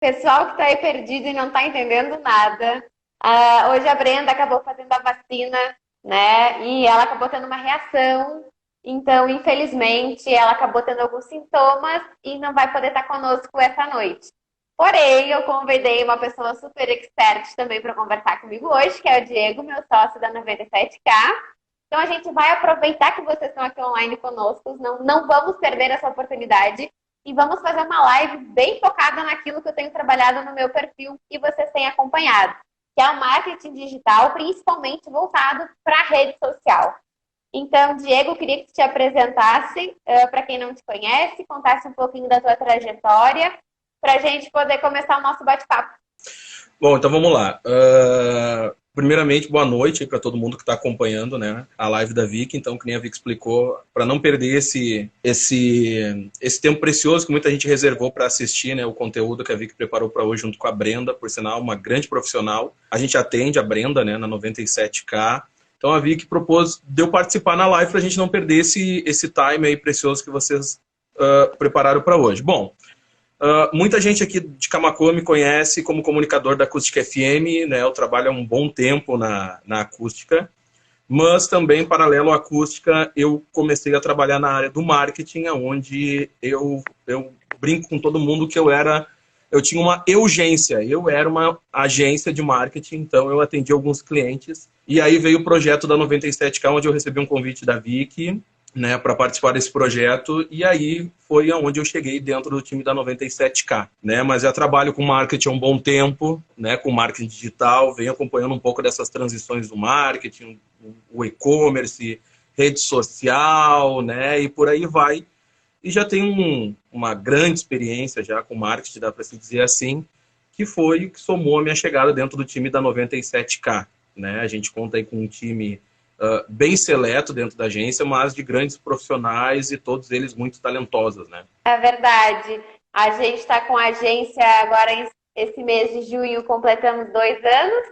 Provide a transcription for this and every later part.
Pessoal que está aí perdido e não está entendendo nada. Hoje a Brenda acabou fazendo a vacina, né? E ela acabou tendo uma reação. Então, infelizmente, ela acabou tendo alguns sintomas e não vai poder estar conosco essa noite. Porém, eu convidei uma pessoa super expert também para conversar comigo hoje, que é o Diego, meu sócio da 97K. Então, a gente vai aproveitar que vocês estão aqui online conosco, não vamos perder essa oportunidade e vamos fazer uma live bem focada naquilo que eu tenho trabalhado no meu perfil e vocês têm acompanhado, que é o marketing digital, principalmente voltado para a rede social. Então, Diego, eu queria que tu te apresentasse, para quem não te conhece, contasse um pouquinho da tua trajetória, para a gente poder começar o nosso bate-papo. Bom, então vamos lá. Primeiramente, boa noite para todo mundo que está acompanhando, né, a live da Vicky. Então, que nem a Vicky explicou, para não perder esse tempo precioso que muita gente reservou para assistir, né, o conteúdo que a Vicky preparou para hoje junto com a Brenda, por sinal, uma grande profissional. A gente atende a Brenda, né, na 97K. Então, a Vicky propôs de eu participar na live para a gente não perder esse time aí precioso que vocês prepararam para hoje. Bom, muita gente aqui de Camaquã me conhece como comunicador da Acústica FM, né? Eu trabalho há um bom tempo na acústica, mas também, paralelo à acústica, eu comecei a trabalhar na área do marketing, onde eu brinco com todo mundo que eu tinha uma urgência, eu era uma agência de marketing, então eu atendi alguns clientes, e aí veio o projeto da 97K, onde eu recebi um convite da Vicky, né, para participar desse projeto, e aí foi onde eu cheguei dentro do time da 97K, né, mas já trabalho com marketing há um bom tempo, né, com marketing digital, venho acompanhando um pouco dessas transições do marketing, o e-commerce, rede social, né, e por aí vai, e já tenho uma grande experiência já com marketing, dá para se dizer assim, que foi o que somou a minha chegada dentro do time da 97K, né, a gente conta aí com um time bem seleto dentro da agência, mas de grandes profissionais e todos eles muito talentosos, né? É verdade. A gente está com a agência agora, esse mês de junho, completamos 2 anos.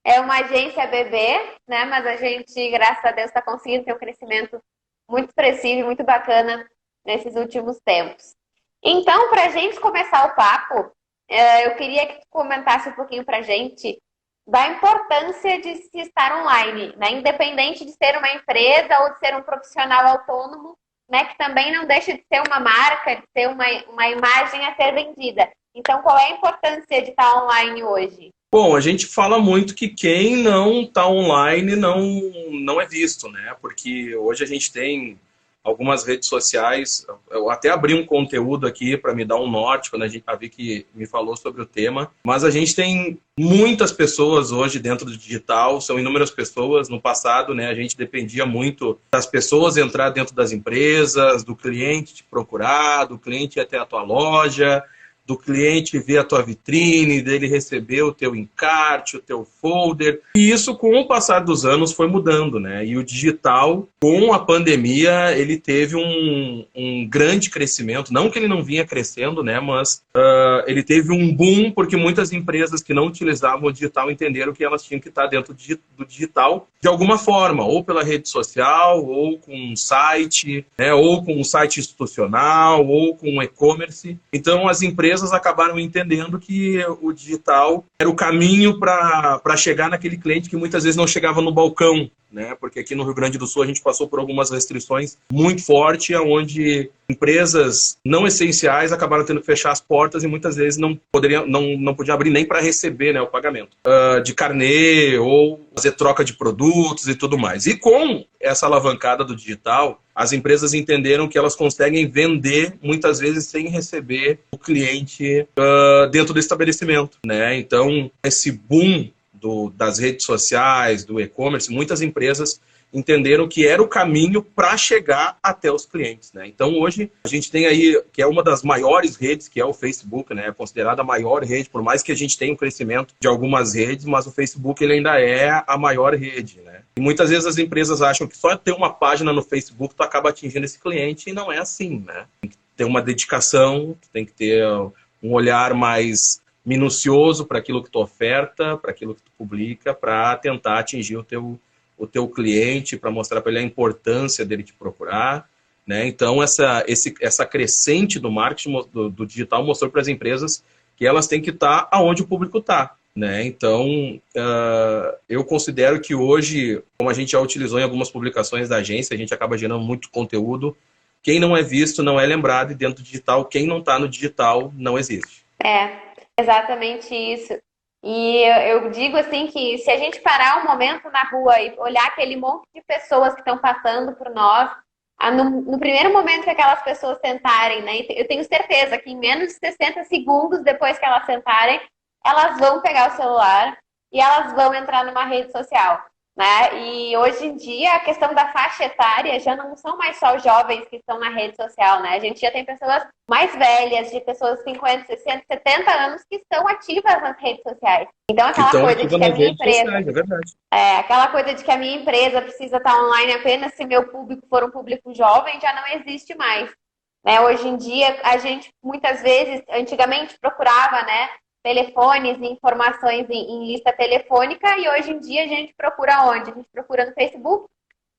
É uma agência bebê, né? Mas a gente, graças a Deus, está conseguindo ter um crescimento muito expressivo e muito bacana nesses últimos tempos. Então, para a gente começar o papo, eu queria que tu comentasse um pouquinho para a gente da importância de se estar online, né? Independente de ser uma empresa ou de ser um profissional autônomo, né? Que também não deixa de ser uma marca, de ser uma imagem a ser vendida. Então, qual é a importância de estar online hoje? Bom, a gente fala muito que quem não está online não é visto, né? Porque hoje a gente tem algumas redes sociais, eu até abri um conteúdo aqui para me dar um norte, quando a Vicky me falou sobre o tema, mas a gente tem muitas pessoas hoje dentro do digital, são inúmeras pessoas. No passado, né, a gente dependia muito das pessoas entrar dentro das empresas, do cliente te procurar, do cliente ir até a tua loja, do cliente ver a tua vitrine, dele receber o teu encarte, o teu folder. E isso, com o passar dos anos, foi mudando, né? E o digital, com a pandemia, ele teve um grande crescimento. Não que ele não vinha crescendo, né? Mas ele teve um boom, porque muitas empresas que não utilizavam o digital entenderam que elas tinham que estar dentro do digital de alguma forma, ou pela rede social, ou com um site, né? Ou com um site institucional, ou com um e-commerce. Então, as empresas acabaram entendendo que o digital era o caminho para chegar naquele cliente que muitas vezes não chegava no balcão, né? Porque aqui no Rio Grande do Sul a gente passou por algumas restrições muito fortes, onde empresas não essenciais acabaram tendo que fechar as portas e muitas vezes não podiam abrir nem para receber, né, o pagamento de carnê ou fazer troca de produtos e tudo mais. E com essa alavancada do digital, as empresas entenderam que elas conseguem vender muitas vezes sem receber o cliente dentro do estabelecimento, né? Então, esse boom das redes sociais, do e-commerce, muitas empresas entenderam que era o caminho para chegar até os clientes, né? Então, hoje, a gente tem aí, que é uma das maiores redes, que é o Facebook, né? É considerada a maior rede, por mais que a gente tenha um crescimento de algumas redes, mas o Facebook ele ainda é a maior rede, né? E muitas vezes as empresas acham que só ter uma página no Facebook tu acaba atingindo esse cliente, e não é assim, né? Tem que ter uma dedicação, tem que ter um olhar mais minucioso para aquilo que tu oferta, para aquilo que tu publica, para tentar atingir o teu cliente, para mostrar para ele a importância dele te procurar, né? Então, essa crescente do marketing do digital mostrou para as empresas que elas têm que estar aonde o público está, né? Então, eu considero que hoje, como a gente já utilizou em algumas publicações da agência, a gente acaba gerando muito conteúdo. Quem não é visto não é lembrado, e dentro do digital, quem não está no digital não existe. É, exatamente isso. E eu digo assim que se a gente parar um momento na rua e olhar aquele monte de pessoas que estão passando por nós, no primeiro momento que aquelas pessoas sentarem, né? Eu tenho certeza que em menos de 60 segundos depois que elas sentarem, elas vão pegar o celular e elas vão entrar numa rede social, né? E hoje em dia a questão da faixa etária já não são mais só os jovens que estão na rede social, né? A gente já tem pessoas mais velhas, de pessoas de 50, 60, 70 anos que estão ativas nas redes sociais. Então Que aquela estão coisa de ativas que a nas minha redes empresa, sociais, é verdade. aquela coisa de que a minha empresa precisa estar online apenas se meu público for um público jovem, já não existe mais. Né? Hoje em dia, a gente muitas vezes, antigamente procurava, né, telefones e informações em lista telefônica, e hoje em dia a gente procura onde? A gente procura no Facebook,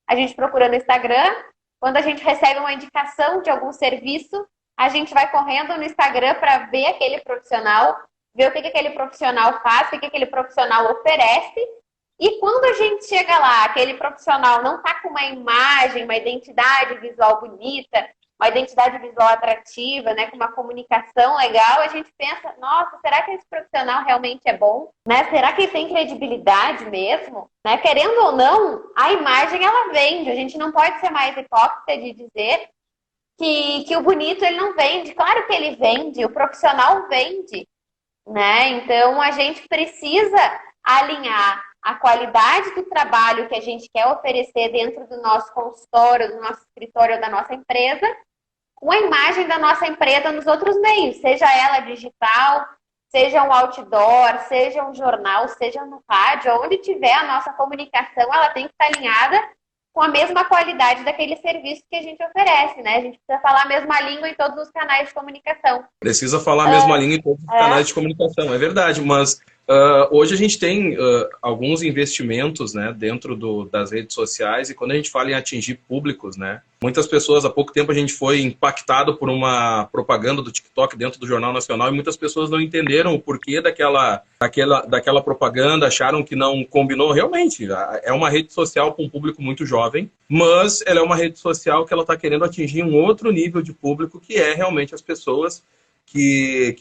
a gente procura no Instagram. Quando a gente recebe uma indicação de algum serviço, a gente vai correndo no Instagram para ver aquele profissional, ver o que aquele profissional faz, o que aquele profissional oferece. E quando a gente chega lá, aquele profissional não está com uma imagem, uma identidade visual bonita, uma identidade visual atrativa, né, com uma comunicação legal, a gente pensa, nossa, será que esse profissional realmente é bom? Né? Será que ele tem credibilidade mesmo? Né? Querendo ou não, a imagem ela vende. A gente não pode ser mais hipócrita de dizer que o bonito ele não vende. Claro que ele vende, o profissional vende. Né? Então a gente precisa alinhar a qualidade do trabalho que a gente quer oferecer dentro do nosso consultório, do nosso escritório, da nossa empresa, com a imagem da nossa empresa nos outros meios, seja ela digital, seja um outdoor, seja um jornal, seja no rádio, onde tiver a nossa comunicação, ela tem que estar alinhada com a mesma qualidade daquele serviço que a gente oferece, né? A gente precisa falar a mesma língua em todos os canais de comunicação. Precisa falar a mesma língua em todos os canais de comunicação, é verdade, mas hoje a gente tem alguns investimentos, né, dentro das redes sociais, e quando a gente fala em atingir públicos, né, muitas pessoas, há pouco tempo a gente foi impactado por uma propaganda do TikTok dentro do Jornal Nacional, e muitas pessoas não entenderam o porquê daquela propaganda, acharam que não combinou. Realmente, é uma rede social para um público muito jovem, mas ela é uma rede social que ela está querendo atingir um outro nível de público, que é realmente as pessoas que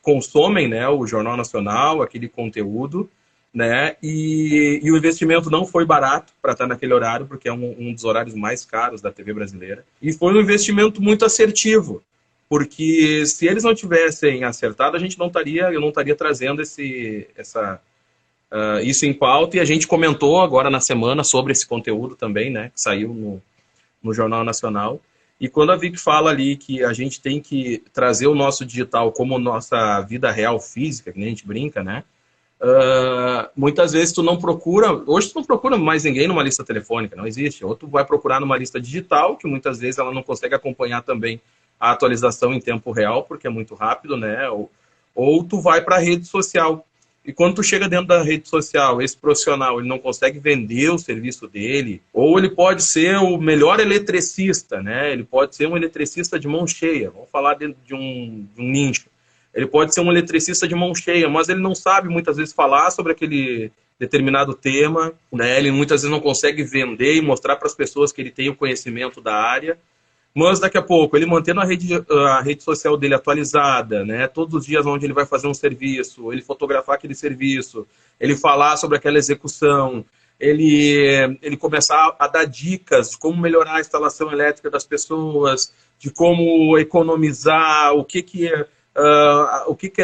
consomem, né, o Jornal Nacional, aquele conteúdo, né, e o investimento não foi barato para estar naquele horário, porque é um dos horários mais caros da TV brasileira, e foi um investimento muito assertivo, porque se eles não tivessem acertado, eu não estaria trazendo isso em pauta, e a gente comentou agora na semana sobre esse conteúdo também, né, que saiu no Jornal Nacional. E quando a Vic fala ali que a gente tem que trazer o nosso digital como nossa vida real física, que nem a gente brinca, né? Muitas vezes hoje tu não procura mais ninguém numa lista telefônica, não existe. Ou tu vai procurar numa lista digital, que muitas vezes ela não consegue acompanhar também a atualização em tempo real, porque é muito rápido, né? Ou tu vai para a rede social. E quando tu chega dentro da rede social, esse profissional ele não consegue vender o serviço dele, ou ele pode ser o melhor eletricista, né? Ele pode ser um eletricista de mão cheia, vamos falar dentro de um nicho. Ele pode ser um eletricista de mão cheia, mas ele não sabe muitas vezes falar sobre aquele determinado tema, né? Ele muitas vezes não consegue vender e mostrar para as pessoas que ele tem o conhecimento da área. Mas daqui a pouco, ele mantendo a rede social dele atualizada, né? Todos os dias onde ele vai fazer um serviço, ele fotografar aquele serviço, ele falar sobre aquela execução, ele começar a dar dicas de como melhorar a instalação elétrica das pessoas, de como economizar, o que quer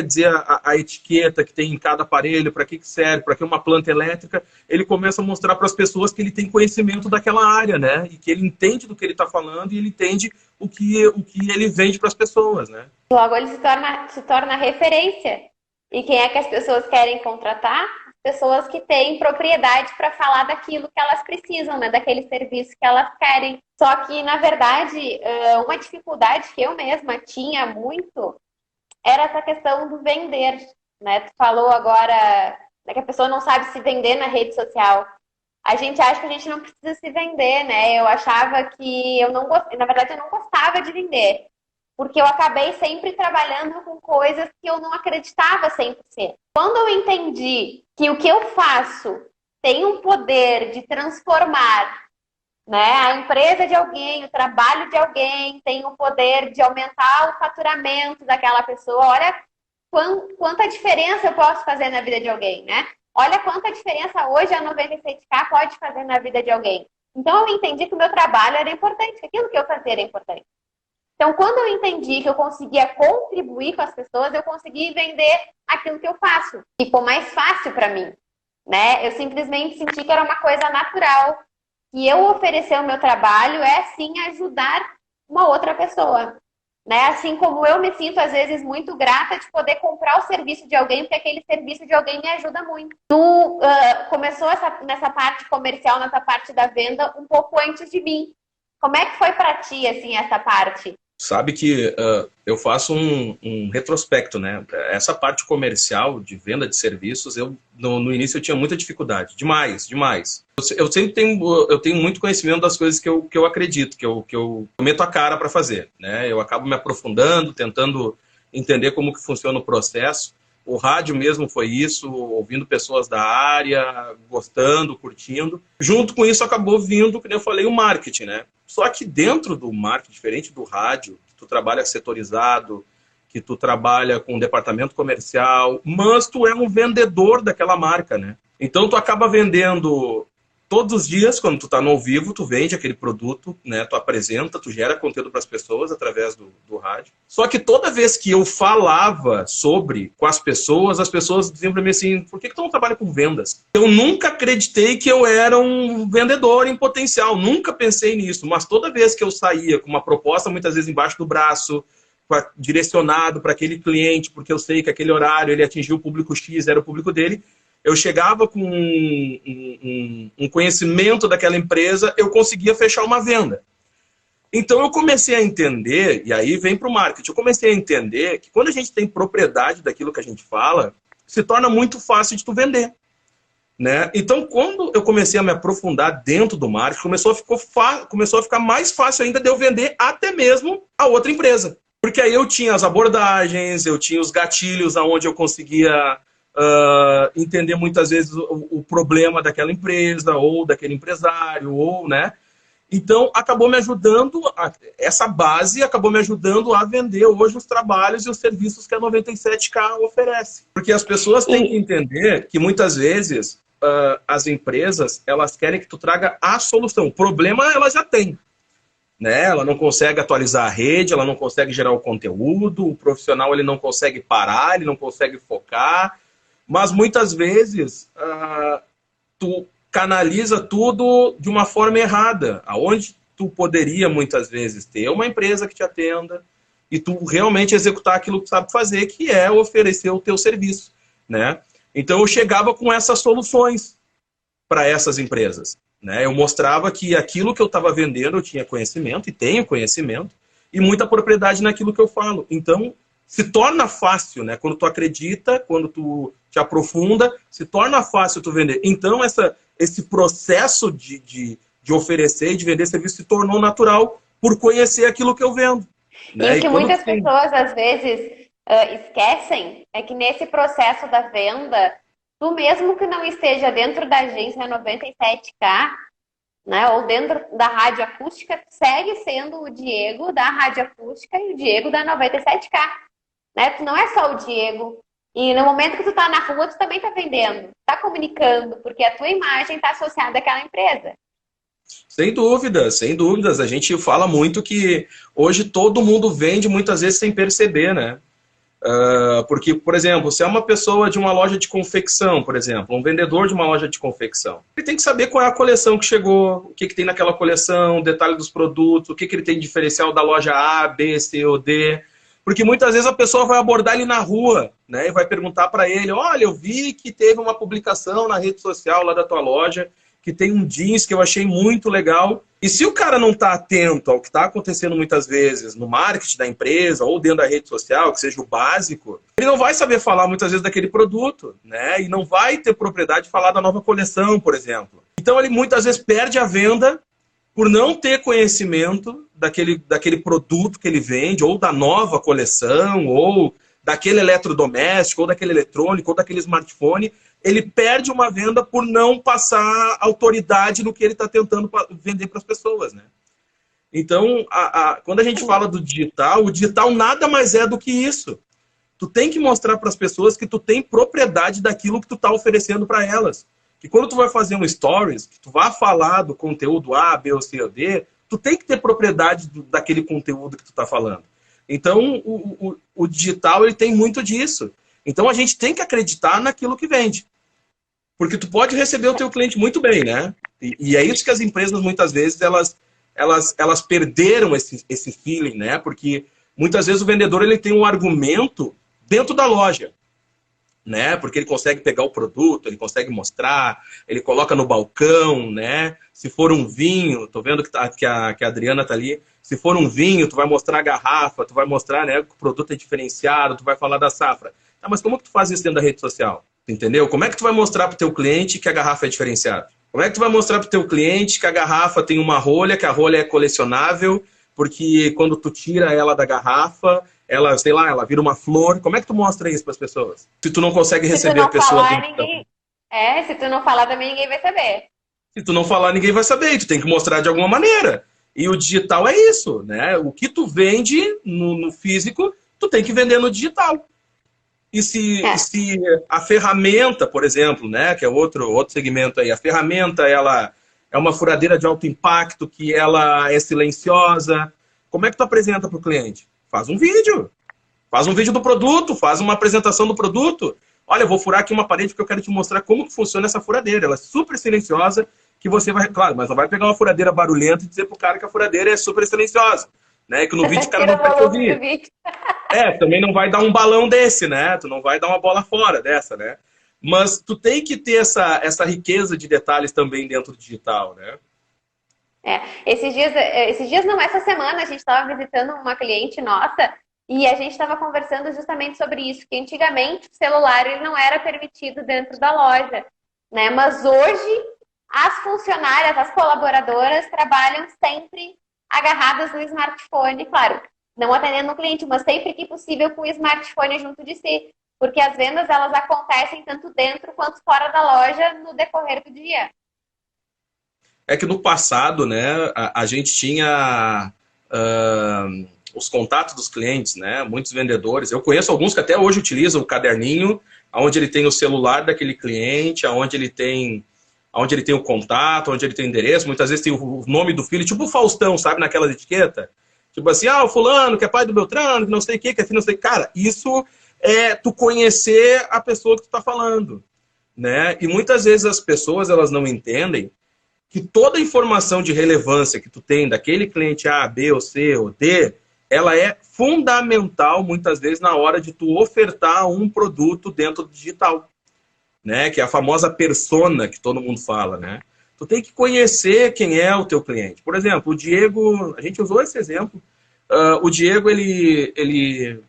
dizer a etiqueta que tem em cada aparelho, para que serve, para que uma planta elétrica. Ele começa a mostrar para as pessoas que ele tem conhecimento daquela área, né? E que ele entende do que ele está falando, e ele entende o que ele vende para as pessoas, né? Logo ele se torna referência. E quem é que as pessoas querem contratar? As pessoas que têm propriedade para falar daquilo que elas precisam, né? Daquele serviço que elas querem. Só que, na verdade, uma dificuldade que eu mesma tinha muito era essa questão do vender, né? Tu falou agora, né, que a pessoa não sabe se vender na rede social. A gente acha que a gente não precisa se vender, né? Eu achava que eu não gostava, na verdade eu não gostava de vender. porque eu acabei sempre trabalhando com coisas que eu não acreditava 100%. Quando eu entendi que o que eu faço tem um poder de transformar, né, a empresa de alguém, o trabalho de alguém, tem o poder de aumentar o faturamento daquela pessoa, olha quanta diferença eu posso fazer na vida de alguém, né? Olha quanta diferença hoje a 97K pode fazer na vida de alguém. Então eu entendi que o meu trabalho era importante, que aquilo que eu fazia era importante. Então, quando eu entendi que eu conseguia contribuir com as pessoas, eu consegui vender aquilo que eu faço. Ficou mais fácil para mim, né? Eu simplesmente senti que era uma coisa natural. E eu oferecer o meu trabalho é, sim, ajudar uma outra pessoa. Né? Assim como eu me sinto, às vezes, muito grata de poder comprar o serviço de alguém, porque aquele serviço de alguém me ajuda muito. Tu começou nessa parte comercial, nessa parte da venda, um pouco antes de mim. Como é que foi para ti, assim, essa parte? Sabe que eu faço um retrospecto, né? Essa parte comercial de venda de serviços, no início eu tinha muita dificuldade, demais. Eu sempre tenho muito conhecimento das coisas que eu acredito, que eu meto a cara para fazer, né? Eu acabo me aprofundando, tentando entender como que funciona o processo. O rádio mesmo foi isso, ouvindo pessoas da área, gostando, curtindo. Junto com isso acabou vindo, como eu falei, o marketing, né? Só que dentro do marketing, diferente do rádio, que tu trabalha setorizado, que tu trabalha com departamento comercial, mas tu é um vendedor daquela marca, né? Então tu acaba vendendo todos os dias, quando tu tá no ao vivo, tu vende aquele produto, né? Tu apresenta, tu gera conteúdo para as pessoas através do rádio. Só que toda vez que eu falava com as pessoas diziam para mim assim, por que tu não trabalha com vendas? Eu nunca acreditei que eu era um vendedor em potencial, nunca pensei nisso, mas toda vez que eu saía com uma proposta, muitas vezes embaixo do braço, direcionado para aquele cliente, porque eu sei que aquele horário ele atingiu o público X, era o público dele, eu chegava com um conhecimento daquela empresa, eu conseguia fechar uma venda. Então eu comecei a entender, e aí vem para o marketing, eu comecei a entender que quando a gente tem propriedade daquilo que a gente fala, se torna muito fácil de tu vender. Né? Então quando eu comecei a me aprofundar dentro do marketing, começou a ficar mais fácil ainda de eu vender até mesmo a outra empresa. Porque aí eu tinha as abordagens, eu tinha os gatilhos aonde eu conseguia entender muitas vezes o problema daquela empresa ou daquele empresário, ou, né? Então, acabou me ajudando, essa base acabou me ajudando a vender hoje os trabalhos e os serviços que a 97K oferece. Porque as pessoas têm que entender que muitas vezes as empresas, elas querem que tu traga a solução. O problema ela já tem. Né? Ela não consegue atualizar a rede, ela não consegue gerar o conteúdo, o profissional ele não consegue parar, ele não consegue focar. Mas muitas vezes tu canaliza tudo de uma forma errada, aonde tu poderia muitas vezes ter uma empresa que te atenda e tu realmente executar aquilo que tu sabe fazer, que é oferecer o teu serviço, né? Então eu chegava com essas soluções para essas empresas, né? Eu mostrava que aquilo que eu estava vendendo eu tinha conhecimento e tenho conhecimento e muita propriedade naquilo que eu falo. Então se torna fácil, né? Quando tu acredita, quando tu te aprofunda, se torna fácil tu vender. Então, esse processo de oferecer e de vender serviço se tornou natural por conhecer aquilo que eu vendo. Né? E o que muitas pessoas, às vezes, esquecem é que nesse processo da venda, tu mesmo que não esteja dentro da agência 97K, né, ou dentro da rádio acústica, segue sendo o Diego da rádio acústica e o Diego da 97K. Né? Tu não é só o Diego. E no momento que tu tá na rua, tu também tá vendendo, tá comunicando, porque a tua imagem tá associada àquela empresa. Sem dúvidas, sem dúvidas. A gente fala muito que hoje todo mundo vende muitas vezes sem perceber, né? Porque, por exemplo, se é uma pessoa de uma loja de confecção, por exemplo, um vendedor de uma loja de confecção, ele tem que saber qual é a coleção que chegou, o que tem naquela coleção, o detalhe dos produtos, o que ele tem de diferencial da loja A, B, C ou D. Porque muitas vezes a pessoa vai abordar ele na rua, né, e vai perguntar para ele, olha, eu vi que teve uma publicação na rede social lá da tua loja, que tem um jeans que eu achei muito legal. E se o cara não está atento ao que está acontecendo muitas vezes no marketing da empresa ou dentro da rede social, que seja o básico, ele não vai saber falar muitas vezes daquele produto, né, e não vai ter propriedade de falar da nova coleção, por exemplo. Então ele muitas vezes perde a venda por não ter conhecimento daquele produto que ele vende, ou da nova coleção, ou daquele eletrodoméstico, ou daquele eletrônico, ou daquele smartphone, ele perde uma venda por não passar autoridade no que ele está tentando vender para as pessoas, né? Então, quando a gente fala do digital, o digital nada mais é do que isso. Tu tem que mostrar para as pessoas que tu tem propriedade daquilo que tu está oferecendo para elas. Que quando tu vai fazer um stories, que tu vai falar do conteúdo A, B ou C ou D, tu tem que ter propriedade daquele conteúdo que tu está falando. Então, o digital ele tem muito disso. Então, a gente tem que acreditar naquilo que vende. Porque tu pode receber o teu cliente muito bem, né? E é isso que as empresas, muitas vezes, elas perderam esse feeling, né? Porque muitas vezes o vendedor ele tem um argumento dentro da loja, né? Porque ele consegue pegar o produto, ele consegue mostrar, ele coloca no balcão, né? Se for um vinho, tô vendo que a Adriana tá ali. Se for um vinho, tu vai mostrar a garrafa, tu vai mostrar, né, que o produto é diferenciado, tu vai falar da safra. Tá, mas como que tu faz isso dentro da rede social? Entendeu? Como é que tu vai mostrar pro teu cliente que a garrafa é diferenciada? Como é que tu vai mostrar pro teu cliente que a garrafa tem uma rolha, que a rolha é colecionável, porque quando tu tira ela da garrafa, ela, sei lá, ela vira uma flor. Como é que tu mostra isso para as pessoas? Se tu não consegue receber a pessoa falar, ninguém... se tu não falar também ninguém vai saber. Se tu não falar, ninguém vai saber. Tu tem que mostrar de alguma maneira. E o digital é isso, né? O que tu vende no físico, tu tem que vender no digital. E se a ferramenta, por exemplo, né, que é outro segmento aí, a ferramenta ela é uma furadeira de alto impacto, que ela é silenciosa, como é que tu apresenta para o cliente? Faz um vídeo. Faz um vídeo do produto, faz uma apresentação do produto. Olha, eu vou furar aqui uma parede porque eu quero te mostrar como que funciona essa furadeira. Ela é super silenciosa, que você vai... Claro, mas não vai pegar uma furadeira barulhenta e dizer pro cara que a furadeira é super silenciosa. Né? Que no vídeo o cara não vai te ouvir. Também não vai dar um balão desse, né? Tu não vai dar uma bola fora dessa, né? Mas tu tem que ter essa riqueza de detalhes também dentro do digital, né? Esses dias não, essa semana a gente estava visitando uma cliente nossa e a gente estava conversando justamente sobre isso, que antigamente o celular ele não era permitido dentro da loja, né? Mas hoje as funcionárias, as colaboradoras trabalham sempre agarradas no smartphone, claro, não atendendo o cliente, mas sempre que possível com o smartphone junto de si, porque as vendas elas acontecem tanto dentro quanto fora da loja no decorrer do dia. É que no passado, né, a gente tinha os contatos dos clientes, né, muitos vendedores. Eu conheço alguns que até hoje utilizam o caderninho, onde ele tem o celular daquele cliente, onde ele tem o contato, onde ele tem o endereço. Muitas vezes tem o nome do filho, tipo o Faustão, sabe, naquelas etiquetas? Tipo assim, o fulano, que é pai do Beltrano, que não sei o que é filho não sei o que. Cara, isso é tu conhecer a pessoa que tu tá falando, né? E muitas vezes as pessoas, elas não entendem que toda informação de relevância que tu tem daquele cliente A, B, ou C, ou D, ela é fundamental, muitas vezes, na hora de tu ofertar um produto dentro do digital, né? Que é a famosa persona que todo mundo fala, né? Tu tem que conhecer quem é o teu cliente. Por exemplo, o Diego, a gente usou esse exemplo, o Diego, ele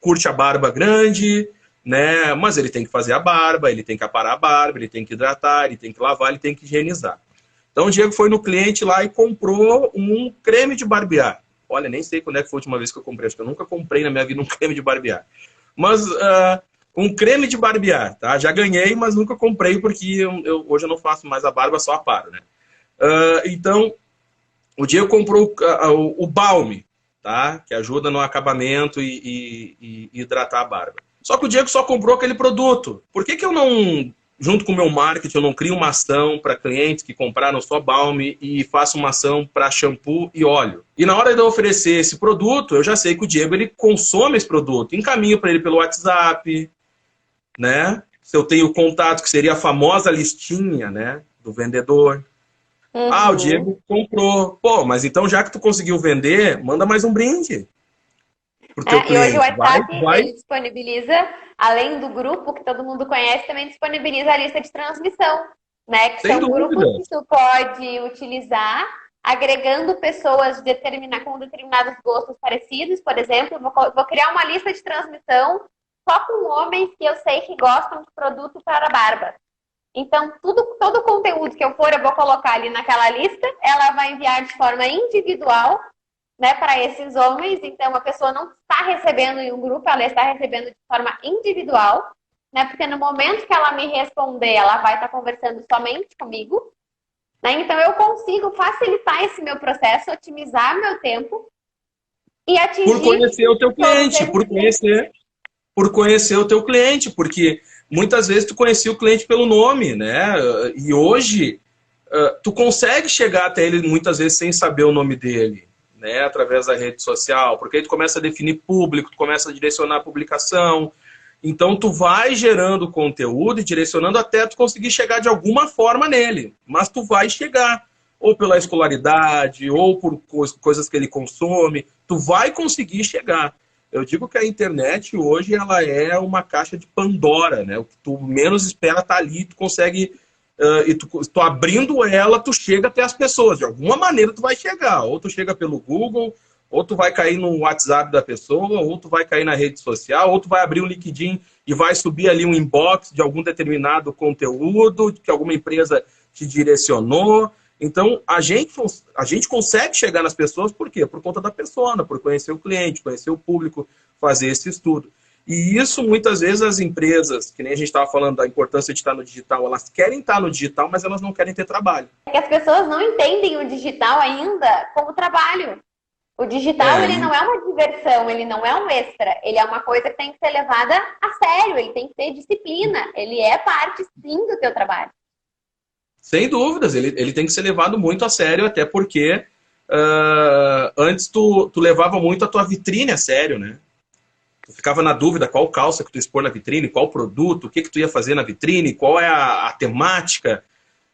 curte a barba grande, né? Mas ele tem que fazer a barba, ele tem que aparar a barba, ele tem que hidratar, ele tem que lavar, ele tem que higienizar. Então o Diego foi no cliente lá e comprou um creme de barbear. Olha, nem sei quando é que foi a última vez que eu comprei, acho que eu nunca comprei na minha vida um creme de barbear. Mas um creme de barbear, tá? Já ganhei, mas nunca comprei porque hoje eu não faço mais a barba, só aparo, né? Então, o Diego comprou o balme, tá? Que ajuda no acabamento e hidratar a barba. Só que o Diego só comprou aquele produto. Por que eu não, junto com o meu marketing, eu não crio uma ação para clientes que compraram só balme e faço uma ação para shampoo e óleo? E na hora de eu oferecer esse produto, eu já sei que o Diego ele consome esse produto. Encaminho para ele pelo WhatsApp, né? Se eu tenho contato, que seria a famosa listinha, né, do vendedor. O Diego comprou. Pô, mas então já que tu conseguiu vender, manda mais um brinde. E hoje o WhatsApp ele disponibiliza, além do grupo que todo mundo conhece, também disponibiliza a lista de transmissão, né? Que são grupos que tu pode utilizar, agregando pessoas com determinados gostos parecidos. Por exemplo, vou criar uma lista de transmissão só com homens que eu sei que gostam de produto para a barba. Então, todo o conteúdo que eu vou colocar ali naquela lista, ela vai enviar de forma individual, né, para esses homens. Então, a pessoa não está recebendo em um grupo, ela está recebendo de forma individual, né? Porque no momento que ela me responder, ela vai estar conversando somente comigo, né? Então, eu consigo facilitar esse meu processo, otimizar meu tempo e atingir Por conhecer o teu todos cliente, esses por conhecer o teu cliente, porque muitas vezes tu conhecia o cliente pelo nome, né? E hoje tu consegue chegar até ele muitas vezes sem saber o nome dele, né? Através da rede social, porque aí tu começa a definir público, tu começa a direcionar a publicação. Então tu vai gerando conteúdo e direcionando até tu conseguir chegar de alguma forma nele. Mas tu vai chegar, ou pela escolaridade, ou por coisas que ele consome, tu vai conseguir chegar. Eu digo que a internet hoje ela é uma caixa de Pandora, né? O que tu menos espera tá ali, tu consegue e tu abrindo ela, tu chega até as pessoas. De alguma maneira tu vai chegar. Ou tu chega pelo Google, ou tu vai cair no WhatsApp da pessoa, ou tu vai cair na rede social, ou tu vai abrir um LinkedIn e vai subir ali um inbox de algum determinado conteúdo que alguma empresa te direcionou. Então, a gente consegue chegar nas pessoas por quê? Por conta da persona, por conhecer o cliente, conhecer o público, fazer esse estudo. E isso, muitas vezes, as empresas, que nem a gente estava falando da importância de estar no digital, elas querem estar no digital, mas elas não querem ter trabalho. É que as pessoas não entendem o digital ainda como trabalho. O digital, ele não é uma diversão, ele não é um extra. Ele é uma coisa que tem que ser levada a sério, ele tem que ter disciplina. Ele é parte, sim, do teu trabalho. Sem dúvidas, ele tem que ser levado muito a sério, até porque antes tu levava muito a tua vitrine a sério, né? Tu ficava na dúvida qual calça que tu expor na vitrine, qual produto, o que tu ia fazer na vitrine, qual é a temática.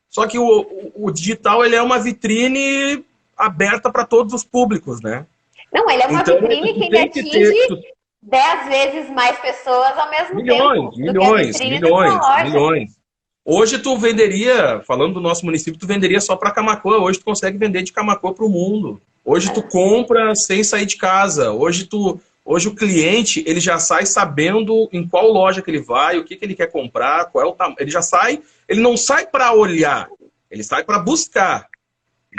Só que o digital, ele é uma vitrine aberta para todos os públicos, né? Não, ele é uma Então, vitrine que ele atinge 10 vezes mais pessoas ao mesmo tempo do que a vitrine da sua loja. Milhões. Hoje tu venderia, falando do nosso município, tu venderia só para Camaquã. Hoje tu consegue vender de Camaquã para o mundo. Hoje tu compra sem sair de casa. Hoje o cliente, ele já sai sabendo em qual loja que ele vai, o que ele quer comprar, qual é o tamanho. Ele já sai, ele não sai para olhar, ele sai para buscar,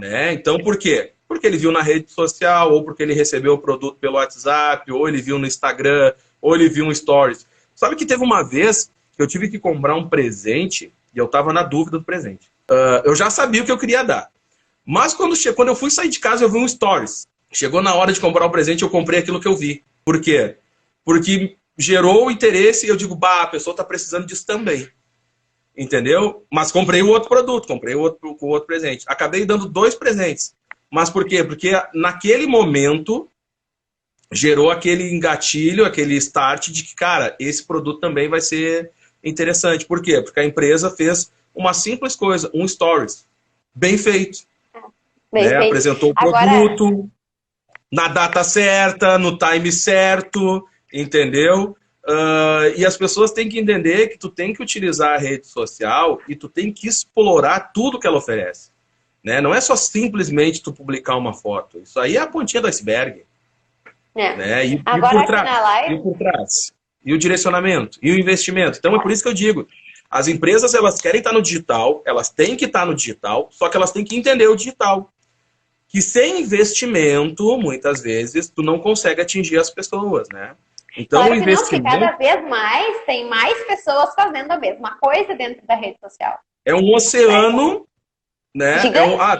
né? Então, por quê? Porque ele viu na rede social, ou porque ele recebeu o produto pelo WhatsApp, ou ele viu no Instagram, ou ele viu um Stories. Sabe que teve uma vez que eu tive que comprar um presente e eu estava na dúvida do presente. Eu já sabia o que eu queria dar. Mas quando eu fui sair de casa, eu vi um Stories. Chegou na hora de comprar o presente, eu comprei aquilo que eu vi. Por quê? Porque gerou interesse e eu digo, a pessoa está precisando disso também. Entendeu? Mas comprei o outro produto, comprei o outro presente. Acabei dando 2 presentes. Mas por quê? Porque naquele momento gerou aquele engatilho, aquele start de que, cara, esse produto também vai ser interessante. Por quê? Porque a empresa fez uma simples coisa, um stories. Bem feito. Bem feito. Apresentou o produto na data certa, no time certo, entendeu? E as pessoas têm que entender que tu tem que utilizar a rede social e tu tem que explorar tudo que ela oferece. Né? Não é só simplesmente tu publicar uma foto. Isso aí é a pontinha do iceberg. Né? E por trás. E o direcionamento. E o investimento. Então é por isso que eu digo, as empresas elas querem estar no digital, elas têm que estar no digital, só que elas têm que entender o digital. Que sem investimento, muitas vezes, tu não consegue atingir as pessoas, né? Então, claro o investimento... Não, cada vez mais tem mais pessoas fazendo a mesma coisa dentro da rede social. É um oceano, né?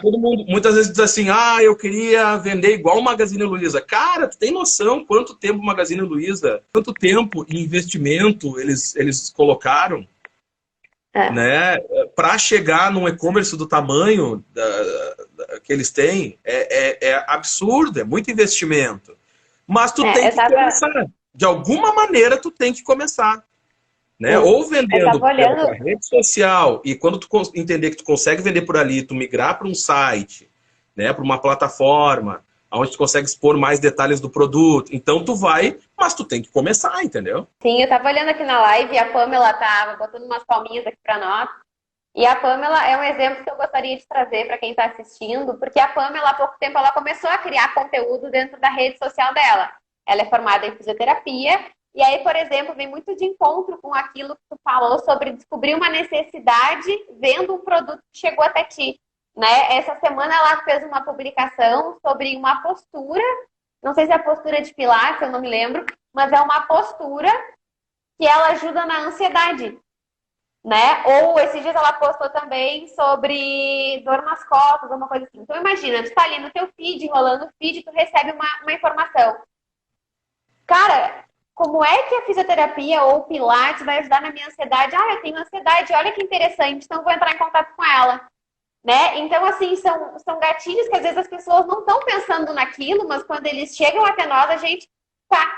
Todo mundo muitas vezes diz assim, eu queria vender igual o Magazine Luiza. Cara, tu tem noção quanto tempo o Magazine Luiza, quanto tempo e investimento eles colocaram, né? Para chegar num e-commerce do tamanho que eles têm, é absurdo, é muito investimento. Mas tu tem que começar. De alguma maneira, tu tem que começar. Né? Ou vendendo pela rede social, e quando tu entender que tu consegue vender por ali, tu migrar para um site, né, para uma plataforma, onde tu consegue expor mais detalhes do produto. Então tu vai, mas tu tem que começar, entendeu? Sim, eu tava olhando aqui na live e a Pamela tava botando umas palminhas aqui para nós. E a Pamela é um exemplo que eu gostaria de trazer para quem está assistindo, porque a Pamela, há pouco tempo, ela começou a criar conteúdo dentro da rede social dela. Ela é formada em fisioterapia E aí, por exemplo, vem muito de encontro com aquilo que tu falou sobre descobrir uma necessidade vendo um produto que chegou até ti, né? Essa semana ela fez uma publicação sobre uma postura, não sei se é a postura de Pilates, eu não me lembro, mas é uma postura que ela ajuda na ansiedade, né? Ou esses dias ela postou também sobre dor nas costas, alguma coisa assim. Então imagina, tu tá ali no teu feed, enrolando o feed, tu recebe uma informação. Cara, como é que a fisioterapia ou o Pilates vai ajudar na minha ansiedade? Ah, eu tenho ansiedade, olha que interessante, então eu vou entrar em contato com ela. Né? Então, assim, são gatilhos que às vezes as pessoas não estão pensando naquilo, mas quando eles chegam até nós, a gente, tá,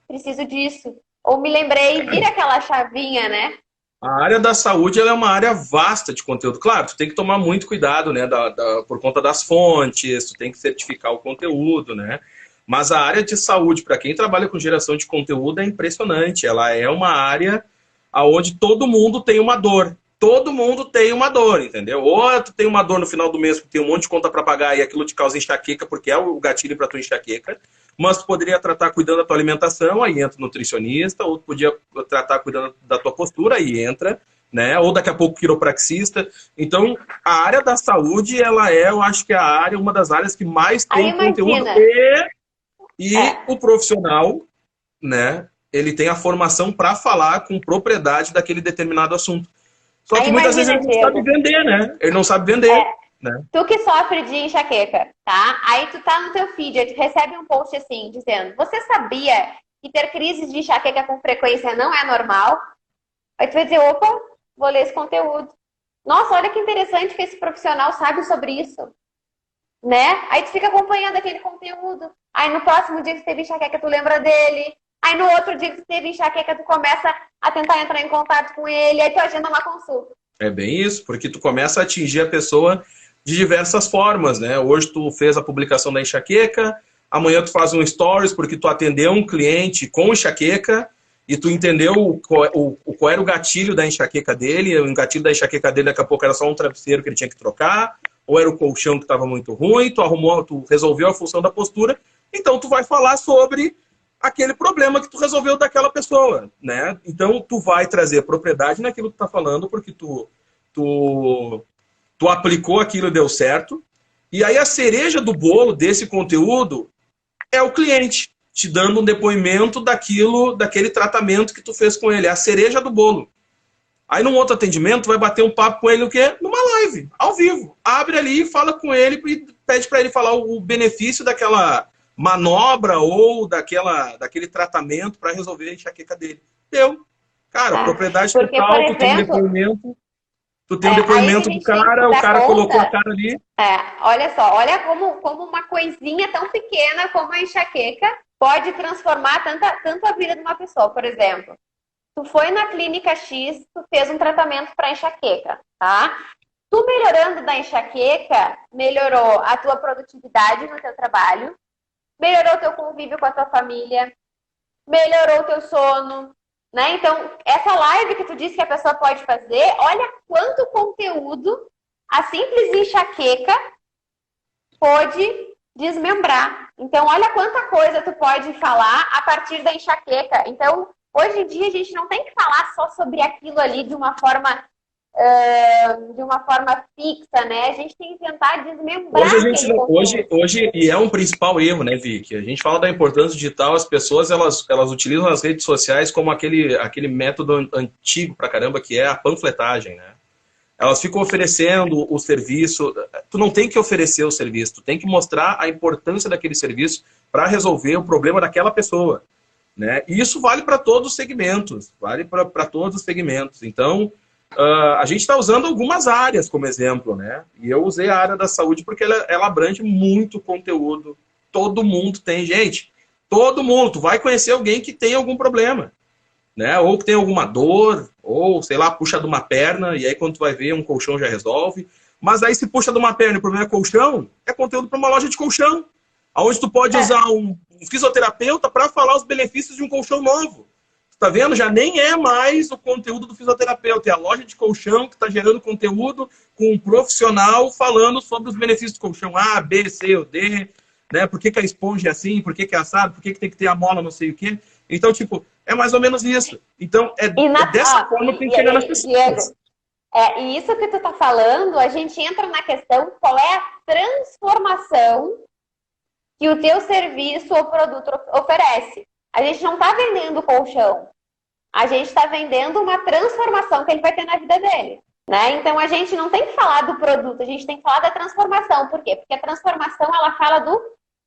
preciso disso. Ou me lembrei, vira aquela chavinha, né? A área da saúde ela é uma área vasta de conteúdo. Claro, tu tem que tomar muito cuidado, né, por conta das fontes, tu tem que certificar o conteúdo, né? Mas a área de saúde, para quem trabalha com geração de conteúdo, é impressionante. Ela é uma área onde todo mundo tem uma dor. Todo mundo tem uma dor, entendeu? Ou tu tem uma dor no final do mês porque tem um monte de conta para pagar e aquilo te causa enxaqueca porque é o gatilho para tua enxaqueca. Mas tu poderia tratar cuidando da tua alimentação, aí entra o nutricionista, ou tu podia tratar cuidando da tua postura, aí entra, né? Ou daqui a pouco quiropraxista. Então, a área da saúde, ela é, eu acho que é a área, uma das áreas que mais tem conteúdo e o profissional, né? Ele tem a formação para falar com propriedade daquele determinado assunto. Só que muitas vezes ele não sabe vender, né? Ele não sabe vender. Né? Tu que sofre de enxaqueca, tá? Aí tu tá no teu feed, aí tu recebe um post assim, dizendo: você sabia que ter crises de enxaqueca com frequência não é normal? Aí tu vai dizer: opa, vou ler esse conteúdo. Nossa, olha que interessante que esse profissional sabe sobre isso. Né? Aí tu fica acompanhando aquele conteúdo. Aí no próximo dia que tu teve enxaqueca, tu lembra dele. Aí no outro dia que tu teve enxaqueca, tu começa a tentar entrar em contato com ele. Aí tu agenda uma consulta. É bem isso, porque tu começa a atingir a pessoa de diversas formas, né? Hoje tu fez a publicação da enxaqueca, amanhã tu faz um stories porque tu atendeu um cliente com enxaqueca e tu entendeu qual era o gatilho da enxaqueca dele. O gatilho da enxaqueca dele daqui a pouco era só um travesseiro que ele tinha que trocar, ou era o colchão que estava muito ruim, tu resolveu a função da postura, então tu vai falar sobre aquele problema que tu resolveu daquela pessoa, né? Então tu vai trazer propriedade naquilo que tu tá falando, porque tu aplicou aquilo e deu certo. E aí a cereja do bolo desse conteúdo é o cliente te dando um depoimento daquele tratamento que tu fez com ele. É a cereja do bolo. Aí num outro atendimento, tu vai bater um papo com ele o quê? Numa live, ao vivo. Abre ali, fala com ele e pede para ele falar o benefício daquela manobra ou daquele tratamento para resolver a enxaqueca dele. Deu. Cara, propriedade total, tu tem um depoimento. Tu tem um depoimento do cara, o cara colocou a cara ali. Olha só, olha como uma coisinha tão pequena como a enxaqueca pode transformar tanto a vida de uma pessoa. Por exemplo, tu foi na clínica X, tu fez um tratamento para enxaqueca, tá? Tu melhorando da enxaqueca, melhorou a tua produtividade no teu trabalho, melhorou o teu convívio com a tua família, melhorou o teu sono, né? Então, essa live que tu disse que a pessoa pode fazer, olha quanto conteúdo a simples enxaqueca pode desmembrar. Então, olha quanta coisa tu pode falar a partir da enxaqueca. Então, hoje em dia, a gente não tem que falar só sobre aquilo ali de uma forma fixa, né? A gente tem que tentar desmembrar. Hoje e é um principal erro, né, Vicky? A gente fala da importância digital, as pessoas elas utilizam as redes sociais como aquele método antigo pra caramba que é a panfletagem, né? Elas ficam oferecendo o serviço. Tu não tem que oferecer o serviço, tu tem que mostrar a importância daquele serviço para resolver o problema daquela pessoa, né? E isso vale para todos os segmentos, vale para todos os segmentos. Então, a gente está usando algumas áreas como exemplo, né? E eu usei a área da saúde porque ela abrange muito conteúdo. Todo mundo tem, gente. Todo mundo. Tu vai conhecer alguém que tem algum problema, né? Ou que tem alguma dor, ou, sei lá, puxa de uma perna, e aí quando tu vai ver, um colchão já resolve. Mas aí se puxa de uma perna e o problema é colchão, é conteúdo para uma loja de colchão. Onde tu pode usar um fisioterapeuta para falar os benefícios de um colchão novo. Tá vendo? Já nem é mais o conteúdo do fisioterapeuta, é a loja de colchão que está gerando conteúdo com um profissional falando sobre os benefícios do colchão A, B, C ou D, né? Por que a esponja é assim, por que é assado, por que tem que ter a mola não sei o quê. Então, tipo, É mais ou menos isso. Então, é dessa forma que tem que chegar nas pessoas. Diego, e isso que tu tá falando, a gente entra na questão qual é a transformação que o teu serviço ou produto oferece. A gente não está vendendo colchão. A gente está vendendo uma transformação que ele vai ter na vida dele. Né? Então, a gente não tem que falar do produto, a gente tem que falar da transformação. Por quê? Porque a transformação, ela fala do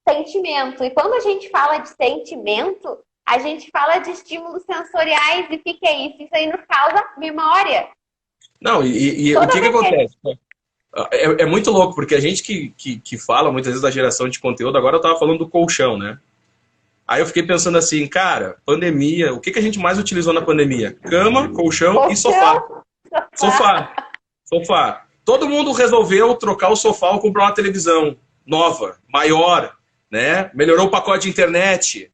sentimento. E quando a gente fala de sentimento, a gente fala de estímulos sensoriais. E o que é isso? Isso aí nos causa memória. Não, e o que acontece? É muito louco, porque a gente que fala muitas vezes da geração de conteúdo, agora eu estava falando do colchão, né? Aí eu fiquei pensando assim, cara, pandemia, o que a gente mais utilizou na pandemia? Cama, colchão e sofá. Sofá. Todo mundo resolveu trocar o sofá ou comprar uma televisão nova, maior, né? Melhorou o pacote de internet,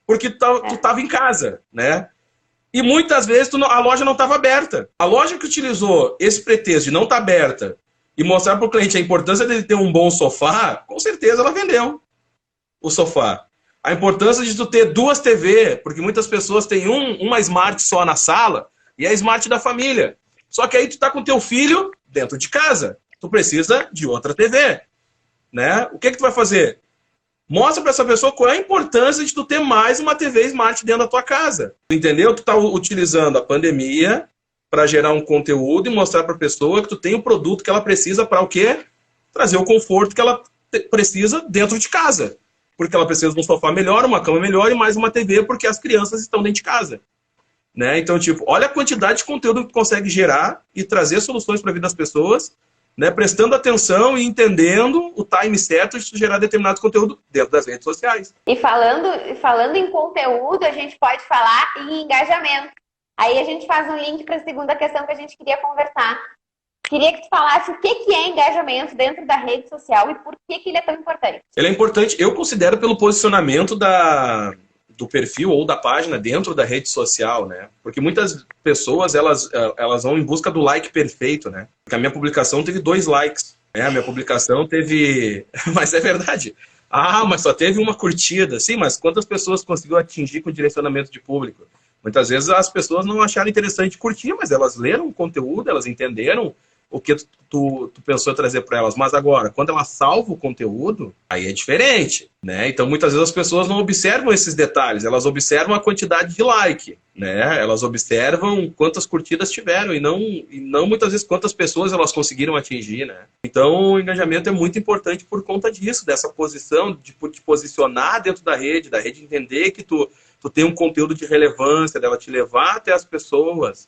porque tu tava em casa, né? E muitas vezes a loja não estava aberta. A loja que utilizou esse pretexto de não estar aberta e mostrar para o cliente a importância dele ter um bom sofá, com certeza ela vendeu o sofá. A importância de tu ter 2 TV, porque muitas pessoas têm uma Smart só na sala e a Smart da família. Só que aí tu tá com teu filho dentro de casa. Tu precisa de outra TV, né? O que tu vai fazer? Mostra para essa pessoa qual é a importância de tu ter mais uma TV Smart dentro da tua casa. Entendeu? Tu tá utilizando a pandemia para gerar um conteúdo e mostrar para a pessoa que tu tem o produto que ela precisa para o quê? Trazer o conforto que ela precisa dentro de casa. Porque ela precisa de um sofá melhor, uma cama melhor e mais uma TV porque as crianças estão dentro de casa. Né? Então, tipo, olha a quantidade de conteúdo que tu consegue gerar e trazer soluções para a vida das pessoas, né? Prestando atenção e entendendo o time certo de gerar determinado conteúdo dentro das redes sociais. E falando em conteúdo, a gente pode falar em engajamento. Aí a gente faz um link para a segunda questão que a gente queria conversar. Queria que tu falasse o que é engajamento dentro da rede social e por que ele é tão importante. Ele é importante, eu considero, pelo posicionamento do perfil ou da página dentro da rede social, né? Porque muitas pessoas, elas vão em busca do like perfeito, né? Porque a minha publicação teve 2 likes, né? A minha publicação teve... Mas é verdade. Ah, mas só teve uma curtida. Sim, mas quantas pessoas conseguiu atingir com o direcionamento de público? Muitas vezes as pessoas não acharam interessante curtir, mas elas leram o conteúdo, elas entenderam o que tu pensou em trazer para elas. Mas agora, quando ela salva o conteúdo, aí é diferente, né? Então, muitas vezes as pessoas não observam esses detalhes, elas observam a quantidade de like, né? Elas observam quantas curtidas tiveram e não muitas vezes quantas pessoas elas conseguiram atingir, né? Então, o engajamento é muito importante por conta disso, dessa posição, de te posicionar dentro da rede entender que tu tem um conteúdo de relevância, dela te levar até as pessoas,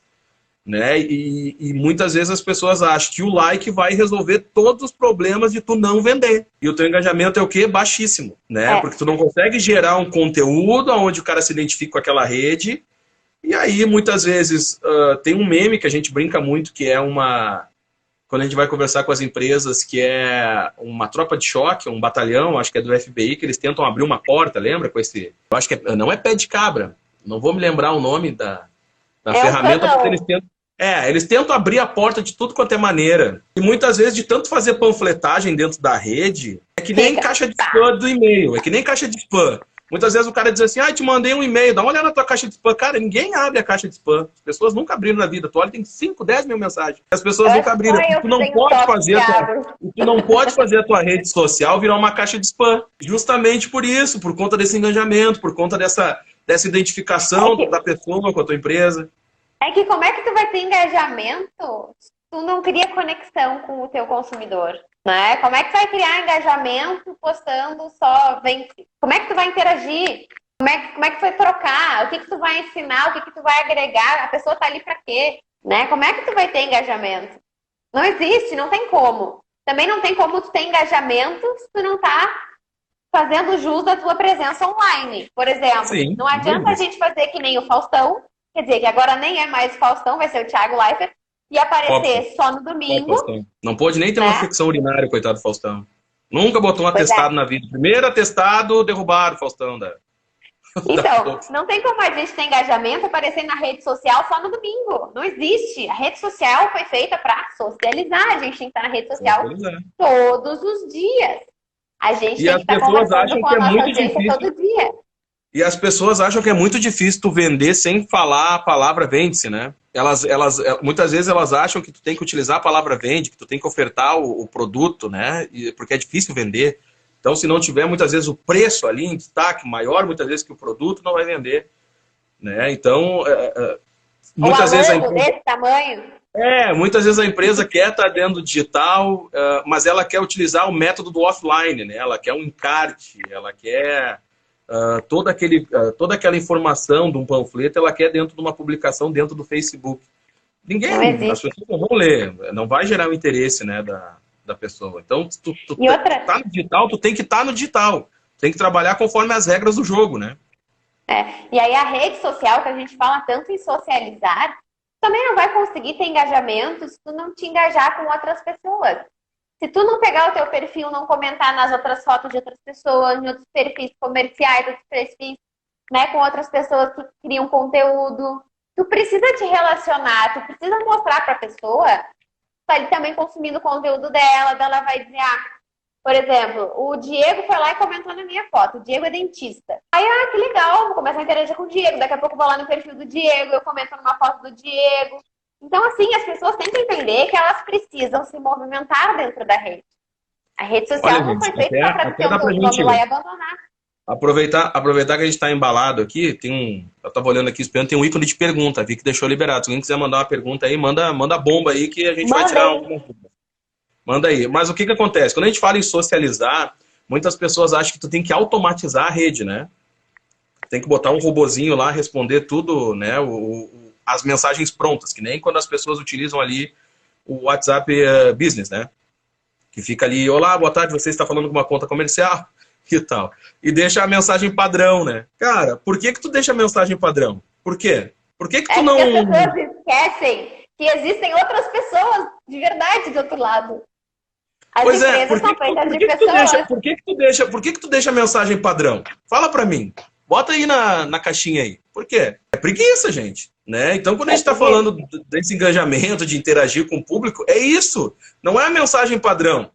né? E muitas vezes as pessoas acham que o like vai resolver todos os problemas de tu não vender. E o teu engajamento é o quê? Baixíssimo, né? Porque tu não consegue gerar um conteúdo onde o cara se identifique com aquela rede. E aí, muitas vezes, tem um meme que a gente brinca muito, que é quando a gente vai conversar com as empresas, que é uma tropa de choque, um batalhão, acho que é do FBI, que eles tentam abrir uma porta, lembra? Com esse... Eu acho que não é pé de cabra, não vou me lembrar o nome da ferramenta, porque eles tentam abrir a porta de tudo quanto é maneira. E muitas vezes, de tanto fazer panfletagem dentro da rede, é que nem caixa de spam do e-mail, é que nem caixa de spam. Muitas vezes o cara diz assim, te mandei um e-mail, dá uma olhada na tua caixa de spam. Cara, ninguém abre a caixa de spam. As pessoas nunca abriram na vida. Tu olha, tem 5, 10 mil mensagens. As pessoas nunca abriram. Tu não pode fazer a tua rede social virar uma caixa de spam. Justamente por isso, por conta desse engajamento, por conta dessa identificação da pessoa com a tua empresa. É que como é que tu vai ter engajamento se tu não cria conexão com o teu consumidor? Né? Como é que tu vai criar engajamento postando só vence? Como é que tu vai interagir? Como é que tu vai trocar? O que tu vai ensinar? O que tu vai agregar? A pessoa tá ali pra quê? Né? Como é que tu vai ter engajamento? Não existe, não tem como. Também não tem como tu ter engajamento se tu não tá fazendo jus da tua presença online. Por exemplo, Sim, não adianta a gente fazer que nem o Faustão, quer dizer, que agora nem é mais o Faustão, vai ser o Thiago Leifert, e aparecer só no domingo. Não pôde nem ter uma secção urinária, coitado do Faustão. Nunca botou um atestado na vida. Primeiro atestado, derrubaram o Faustão. Então, não tem como a gente ter engajamento aparecer na rede social só no domingo. Não existe. A rede social foi feita para socializar. A gente tem que estar na rede social todos os dias. A gente tem que estar conversando com a nossa audiência todo dia. E as pessoas acham que é muito difícil tu vender sem falar a palavra vende-se, né? Muitas vezes elas acham que tu tem que utilizar a palavra vende, que tu tem que ofertar o produto, né? Porque é difícil vender. Então, se não tiver, muitas vezes, o preço ali em destaque maior, muitas vezes, que o produto, não vai vender, né? Então, muitas vezes a empresa... desse tamanho. Muitas vezes a empresa quer estar dentro do digital, mas ela quer utilizar o método do offline, né? Ela quer um encarte, ela quer toda aquela informação de um panfleto, ela quer dentro de uma publicação dentro do Facebook. As pessoas não vão ler, não vai gerar o interesse, né, da pessoa. Então, tu tá no digital, tu tem que estar no digital. Tem que trabalhar conforme as regras do jogo, né? E aí a rede social, que a gente fala tanto em socializar, também não vai conseguir ter engajamento se tu não te engajar com outras pessoas. Se tu não pegar o teu perfil, não comentar nas outras fotos de outras pessoas, em outros perfis comerciais, outros perfis, né, com outras pessoas que criam conteúdo, tu precisa te relacionar, tu precisa mostrar para a pessoa que tá ali também consumindo o conteúdo dela, ela vai dizer, por exemplo, o Diego foi lá e comentou na minha foto. O Diego é dentista. Aí, que legal, vou começar a interagir com o Diego. Daqui a pouco eu vou lá no perfil do Diego, eu comento numa foto do Diego. Então, assim, as pessoas têm que entender que elas precisam se movimentar dentro da rede. A rede social não foi feita para ter um vamos lá e abandonar. Aproveitar que a gente está embalado aqui, eu estava olhando aqui, esperando, tem um ícone de pergunta, vi que deixou liberado. Se alguém quiser mandar uma pergunta aí, manda bomba aí que a gente vai tirar alguma coisa. Manda aí. Mas o que acontece? Quando a gente fala em socializar, muitas pessoas acham que tu tem que automatizar a rede, né? Tem que botar um robozinho lá, responder tudo, né? As mensagens prontas, que nem quando as pessoas utilizam ali o WhatsApp Business, né? Que fica ali, olá, boa tarde, você está falando com uma conta comercial e tal. E deixa a mensagem padrão, né? Cara, por que tu deixa a mensagem padrão? Por quê? Por que tu não... Porque as pessoas esquecem que existem outras pessoas de verdade do outro lado. As empresas são feitas de pessoas. Por que tu deixa a mensagem padrão? Fala pra mim. Bota aí na caixinha aí. Por quê? É preguiça, gente. Né? Então, quando a gente está falando desse engajamento, de interagir com o público, é isso. Não é a mensagem padrão.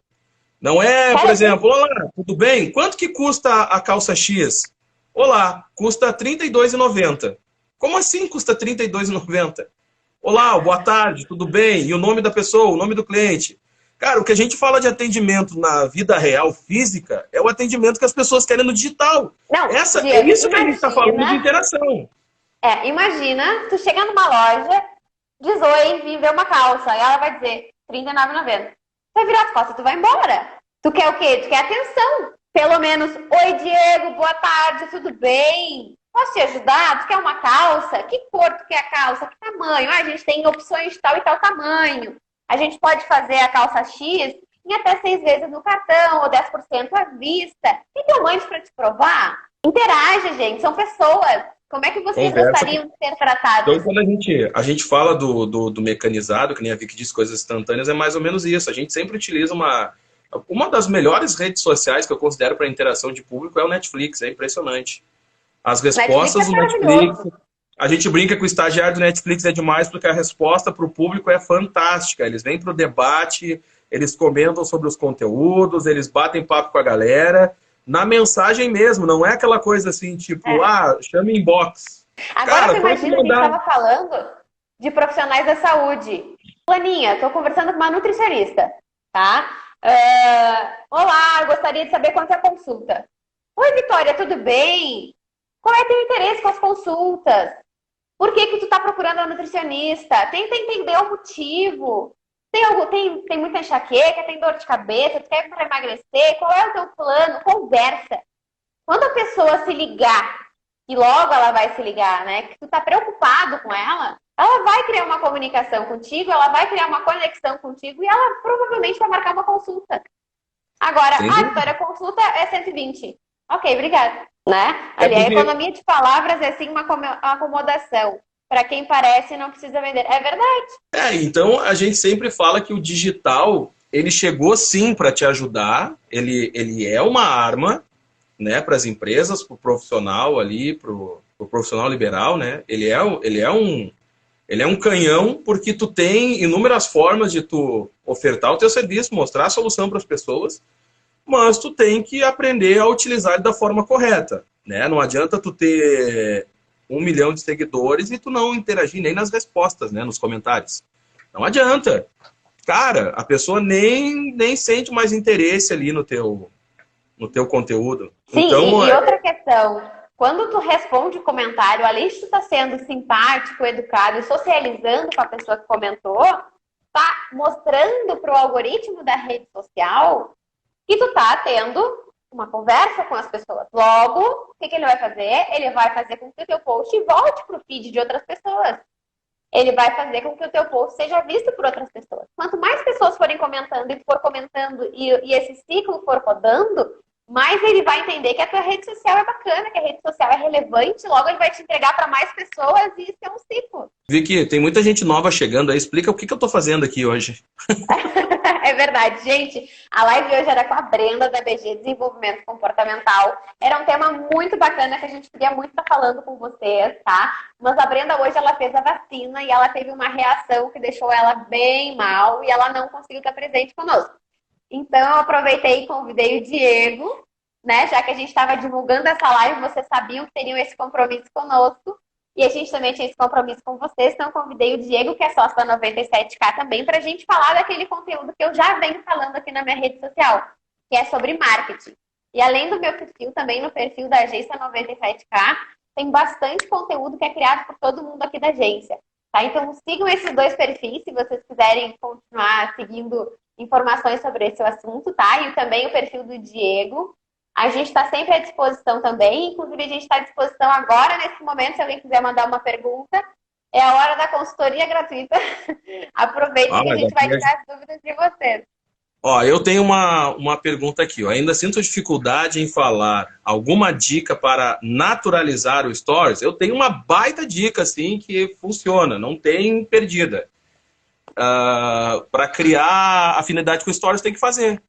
Não é, por exemplo, olá, tudo bem? Quanto que custa a calça X? Olá, custa R$ 32,90. Como assim custa R$ 32,90? Olá, boa tarde, tudo bem? E o nome da pessoa, o nome do cliente? Cara, o que a gente fala de atendimento na vida real, física, é o atendimento que as pessoas querem no digital. Não, Diego, é isso que a gente está falando de interação. Imagina, tu chega numa loja, diz oi, vim ver uma calça, e ela vai dizer R$ 39,90. Tu vai virar as costas, tu vai embora. Tu quer o quê? Tu quer atenção. Pelo menos, oi Diego, boa tarde, tudo bem? Posso te ajudar? Tu quer uma calça? Que cor tu quer a calça? Que tamanho? A gente tem opções de tal e tal tamanho. A gente pode fazer a calça X em até 6 vezes no cartão, ou 10% à vista. Tem tamanhos para te provar? Interaja, gente. São pessoas. Como é que vocês gostariam de ser tratados? Então, quando a gente fala do mecanizado, que nem a Vicky disse, coisas instantâneas, é mais ou menos isso. A gente sempre utiliza uma das melhores redes sociais que eu considero para interação de público é o Netflix. É impressionante. As respostas do Netflix... A gente brinca que o estagiário do Netflix é demais porque a resposta para o público é fantástica. Eles vêm para o debate, eles comentam sobre os conteúdos, eles batem papo com a galera, na mensagem mesmo, não é aquela coisa assim, tipo, chama inbox. Agora você imagina, a gente estava falando de profissionais da saúde. Laninha, estou conversando com uma nutricionista, tá? Olá, gostaria de saber quanto é a consulta. Oi, Vitória, tudo bem? Qual é teu interesse com as consultas? Por que tu tá procurando a nutricionista? Tenta entender o motivo. Tem muita enxaqueca, tem dor de cabeça, tu quer para emagrecer? Qual é o teu plano? Conversa. Quando a pessoa se ligar, e logo ela vai se ligar, né? Que tu tá preocupado com ela vai criar uma comunicação contigo, ela vai criar uma conexão contigo e ela provavelmente vai marcar uma consulta. Agora, Vitória, a consulta é 120. Ok, obrigada. Né? Ali, a economia de palavras é sim uma acomodação. Para quem parece, não precisa vender. É verdade. Então a gente sempre fala que o digital, ele chegou sim para te ajudar. Ele é uma arma, né, para as empresas, para o profissional ali, para o profissional liberal, né? Ele é um canhão porque tu tem inúmeras formas de tu ofertar o teu serviço, mostrar a solução para as pessoas. Mas tu tem que aprender a utilizar ele da forma correta. né? Não adianta tu ter 1 milhão de seguidores e tu não interagir nem nas respostas, né? Nos comentários. Não adianta. Cara, a pessoa nem sente mais interesse ali no teu conteúdo. Sim, Então, e outra questão, quando tu responde o comentário, além de tu estar sendo simpático, educado e socializando com a pessoa que comentou, tá mostrando para o algoritmo da rede social que tu tá tendo uma conversa com as pessoas. Logo, o que ele vai fazer? Ele vai fazer com que o teu post volte para o feed de outras pessoas. Ele vai fazer com que o teu post seja visto por outras pessoas. Quanto mais pessoas forem comentando e for comentando e esse ciclo for rodando, mais ele vai entender que a tua rede social é bacana, que a rede social é relevante, logo ele vai te entregar para mais pessoas e isso é um ciclo. Vicky, tem muita gente nova chegando aí. Explica o que eu tô fazendo aqui hoje. É verdade, gente. A live hoje era com a Brenda, da BG Desenvolvimento Comportamental. Era um tema muito bacana que a gente queria muito estar falando com vocês, tá? Mas a Brenda hoje ela fez a vacina e ela teve uma reação que deixou ela bem mal e ela não conseguiu estar presente conosco. Então eu aproveitei e convidei o Diego, né? Já que a gente estava divulgando essa live, vocês sabiam que teriam esse compromisso conosco. E a gente também tinha esse compromisso com vocês, então eu convidei o Diego, que é sócio da 97K também, para a gente falar daquele conteúdo que eu já venho falando aqui na minha rede social, que é sobre marketing. E além do meu perfil, também no perfil da agência 97K, tem bastante conteúdo que é criado por todo mundo aqui da agência. Tá? Então sigam esses dois perfis, se vocês quiserem continuar seguindo informações sobre esse assunto, tá? E também o perfil do Diego. A gente está sempre à disposição também, inclusive a gente está à disposição agora, nesse momento, se alguém quiser mandar uma pergunta, é a hora da consultoria gratuita. Aproveita que a gente vai tirar as dúvidas de vocês. Ó, eu tenho uma pergunta aqui. Ó. Ainda sinto dificuldade em falar alguma dica para naturalizar o Stories? Eu tenho uma baita dica, assim, que funciona, não tem perdida. Para criar afinidade com o Stories, tem que fazer.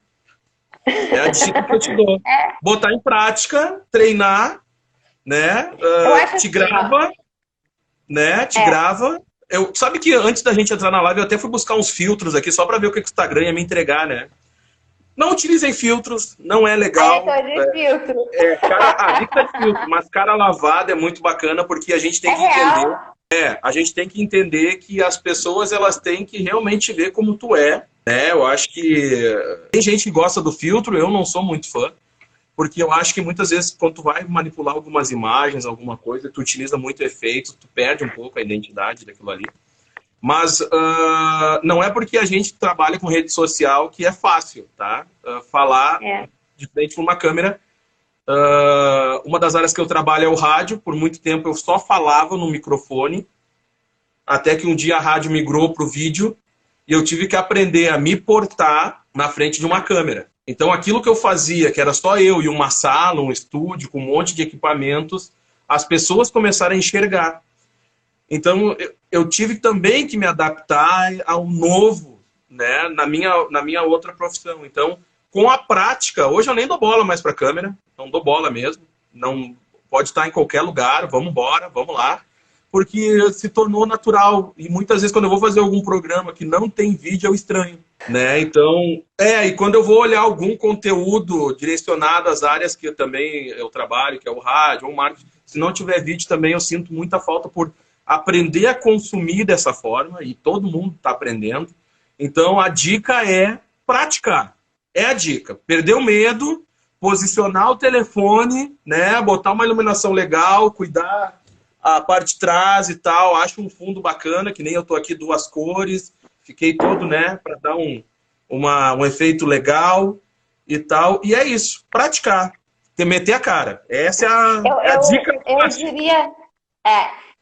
É a dica que eu te dou. Botar em prática, treinar, né? Te grava, né? Te grava. Sabe que antes da gente entrar na live, eu até fui buscar uns filtros aqui, só para ver o que o Instagram ia me entregar, né? Não utilizem filtros, não é legal. De filtro. Dica de filtro, mas cara lavada é muito bacana, porque a gente tem que entender. A gente tem que entender que as pessoas elas têm que realmente ver como tu é. Eu acho que tem gente que gosta do filtro, eu não sou muito fã, porque eu acho que muitas vezes quando tu vai manipular algumas imagens, alguma coisa, tu utiliza muito efeito, tu perde um pouco a identidade daquilo ali. Mas não é porque a gente trabalha com rede social que é fácil, tá? Falar de frente para uma câmera. Uma das áreas que eu trabalho é o rádio. Por muito tempo eu só falava no microfone, até que um dia a rádio migrou para o vídeo e eu tive que aprender a me portar na frente de uma câmera. Então aquilo que eu fazia, que era só eu e uma sala, um estúdio com um monte de equipamentos, as pessoas começaram a enxergar. Então eu tive também que me adaptar ao novo, né, na minha outra profissão. Então, com a prática, hoje eu nem dou bola mais para a câmera, não dou bola mesmo, não pode estar em qualquer lugar, vamos embora, vamos lá, porque se tornou natural. E muitas vezes quando eu vou fazer algum programa que não tem vídeo, eu estranho, né? Então, e quando eu vou olhar algum conteúdo direcionado às áreas que eu trabalho, que é o rádio ou o marketing, se não tiver vídeo também, eu sinto muita falta por aprender a consumir dessa forma, e todo mundo está aprendendo. Então, a dica é praticar. É a dica. Perder o medo, posicionar o telefone, né? Botar uma iluminação legal, cuidar a parte de trás e tal. Acho um fundo bacana, que nem eu tô aqui, 2 cores. Fiquei todo, né? Para dar um efeito legal e tal. E é isso. Praticar. Meter a cara. Essa é a dica.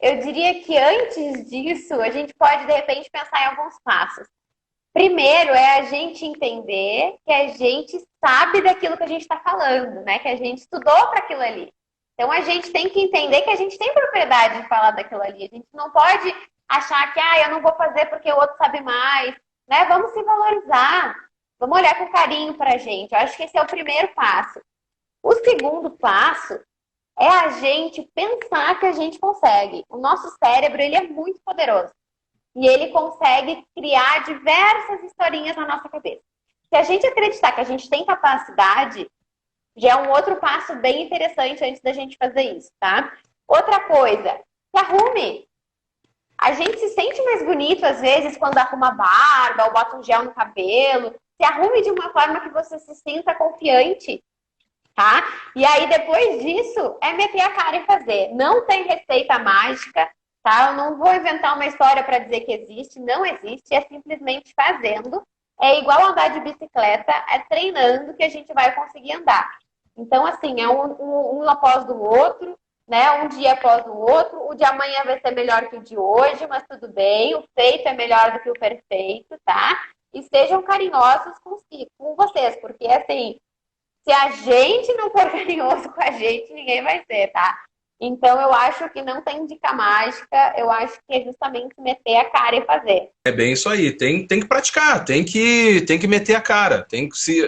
Eu diria que antes disso, a gente pode, de repente, pensar em alguns passos. Primeiro é a gente entender que a gente sabe daquilo que a gente está falando, né? Que a gente estudou para aquilo ali. Então a gente tem que entender que a gente tem propriedade de falar daquilo ali. A gente não pode achar que eu não vou fazer porque o outro sabe mais, né? Vamos se valorizar. Vamos olhar com carinho para a gente. Eu acho que esse é o primeiro passo. O segundo passo é a gente pensar que a gente consegue. O nosso cérebro, ele é muito poderoso. E ele consegue criar diversas historinhas na nossa cabeça. Se a gente acreditar que a gente tem capacidade, Já é um outro passo bem interessante antes da gente fazer isso, tá? Outra coisa, se arrume. A gente se sente mais bonito, às vezes, quando arruma a barba ou bota um gel no cabelo. Se arrume de uma forma que você se sinta confiante, tá? E aí, depois disso, é meter a cara e fazer. Não tem receita mágica, tá? Eu não vou inventar uma história para dizer que existe. Não existe, é simplesmente fazendo. É igual andar de bicicleta, é treinando que a gente vai conseguir andar. Então, assim, é um após o outro, né? Um dia após o outro. O de amanhã vai ser melhor que o de hoje, mas tudo bem. O feito é melhor do que o perfeito, tá? E sejam carinhosos com vocês, porque, assim, se a gente não for carinhoso com a gente, ninguém vai ser, tá? Então, eu acho que não tem dica mágica, eu acho que é justamente meter a cara e fazer. É bem isso aí, tem que praticar, tem que meter a cara, tem que se...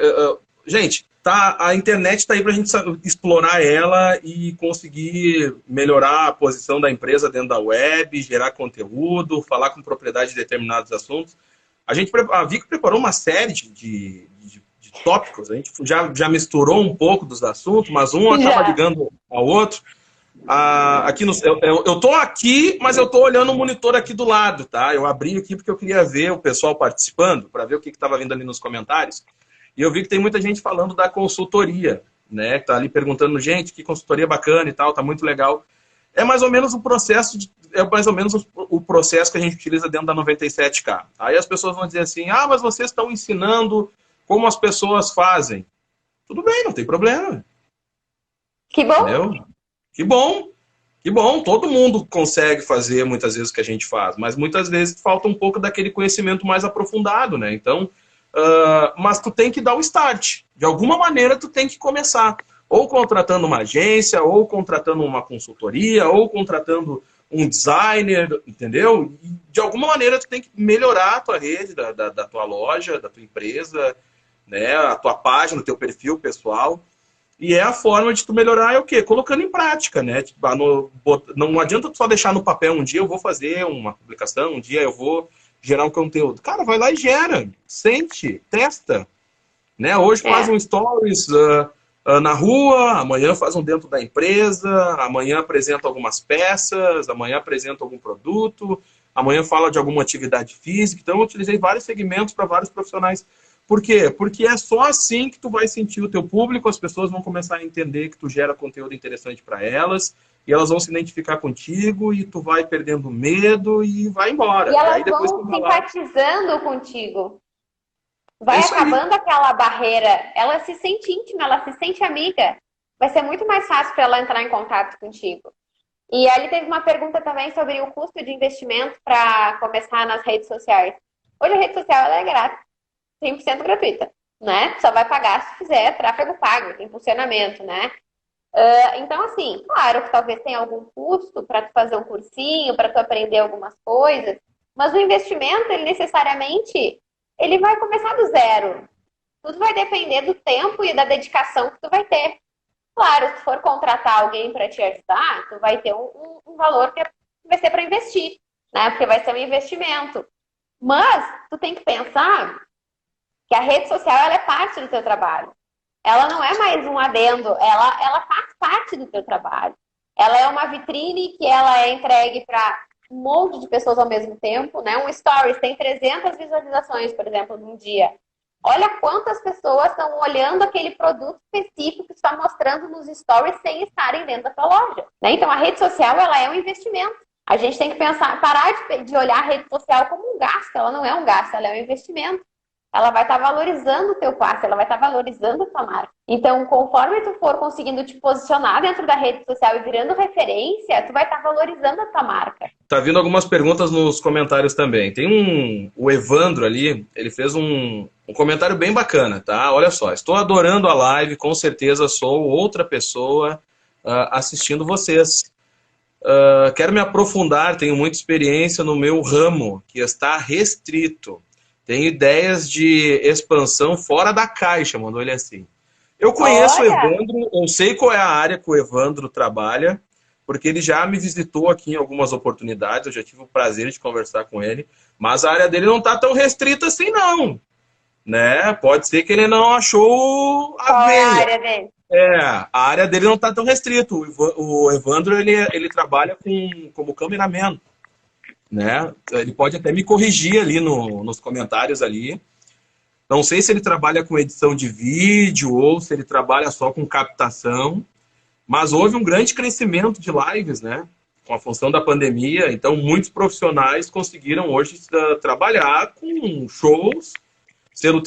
gente, tá, a internet tá aí pra gente explorar ela e conseguir melhorar a posição da empresa dentro da web, gerar conteúdo, falar com propriedade de determinados assuntos. A Vico preparou uma série de tópicos, a gente já misturou um pouco dos assuntos, mas um acaba ligando ao outro. Aqui eu tô aqui, mas eu tô olhando o monitor aqui do lado, tá? Eu abri aqui porque eu queria ver o pessoal participando, para ver o que estava vindo ali nos comentários. E eu vi que tem muita gente falando da consultoria, né? Tá ali perguntando, gente, que consultoria bacana e tal, tá muito legal. É mais ou menos o processo, o processo que a gente utiliza dentro da 97K. Aí as pessoas vão dizer assim, mas vocês estão ensinando como as pessoas fazem. Tudo bem, não tem problema. Que bom. Entendeu? Que bom, que bom. Todo mundo consegue fazer muitas vezes o que a gente faz, mas muitas vezes falta um pouco daquele conhecimento mais aprofundado, né? Então, mas tu tem que dar o start. De alguma maneira tu tem que começar. Ou contratando uma agência, ou contratando uma consultoria, ou contratando um designer, entendeu? E de alguma maneira tu tem que melhorar a tua rede, da tua loja, da tua empresa, né? A tua página, o teu perfil pessoal. E é a forma de tu melhorar é o quê? Colocando em prática, né? Tipo, não adianta tu só deixar no papel, um dia eu vou fazer uma publicação, um dia eu vou gerar um conteúdo. Cara, vai lá e gera. Sente, testa. Né? Hoje faz um stories na rua, amanhã faz um dentro da empresa, amanhã apresenta algumas peças, amanhã apresenta algum produto, amanhã fala de alguma atividade física. Então eu utilizei vários segmentos para vários profissionais. Por quê? Porque é só assim que tu vai sentir o teu público, as pessoas vão começar a entender que tu gera conteúdo interessante para elas, e elas vão se identificar contigo, e tu vai perdendo medo e vai embora. E elas aí depois vão simpatizando contigo. Vai acabando aí. aquela barreira. Ela se sente íntima, ela se sente amiga. Vai ser muito mais fácil para ela entrar em contato contigo. E ali teve uma pergunta também sobre o custo de investimento para começar nas redes sociais. Hoje a rede social ela é grátis. 100% gratuita, né? Só vai pagar se fizer tráfego pago, impulsionamento, né? Então, assim, claro que talvez tenha algum custo para tu fazer um cursinho, para tu aprender algumas coisas, mas o investimento, ele necessariamente, ele vai começar do zero. Tudo vai depender do tempo e da dedicação que tu vai ter. Claro, se for contratar alguém para te ajudar, tu vai ter um valor que vai ser para investir, né? Porque vai ser um investimento. Mas tu tem que pensar que a rede social ela é parte do teu trabalho. Ela não é mais um adendo, ela faz parte do teu trabalho. Ela é uma vitrine que ela é entregue para um monte de pessoas ao mesmo tempo, né? Um stories tem 300 visualizações, por exemplo, num dia. Olha quantas pessoas estão olhando aquele produto específico que está mostrando nos stories sem estarem dentro da tua loja, né? Então a rede social ela é um investimento. A gente tem que pensar, parar de olhar a rede social como um gasto. Ela não é um gasto, ela é um investimento. Ela vai estar valorizando o teu passe, ela vai estar valorizando a tua marca. Então, conforme tu for conseguindo te posicionar dentro da rede social e virando referência, tu vai estar valorizando a tua marca. Tá vindo algumas perguntas nos comentários também. Tem o Evandro ali, ele fez um comentário bem bacana, tá? Olha só, estou adorando a live, com certeza sou outra pessoa assistindo vocês. Quero me aprofundar, tenho muita experiência no meu ramo, que está restrito. Tenho ideias de expansão fora da caixa, mandou ele assim. Eu conheço o Evandro, eu sei qual é a área que o Evandro trabalha, porque ele já me visitou aqui em algumas oportunidades, eu já tive o prazer de conversar com ele, mas a área dele não está tão restrita assim não, né? Pode ser que ele não achou a veia. Qual é a área dele? a área dele não está tão restrito. O Evandro, ele trabalha como cameraman, né? Ele pode até me corrigir ali nos comentários ali. Não sei se ele trabalha com edição de vídeo ou se ele trabalha só com captação, mas houve um grande crescimento de lives, né? Com a função da pandemia, então muitos profissionais conseguiram hoje trabalhar com shows.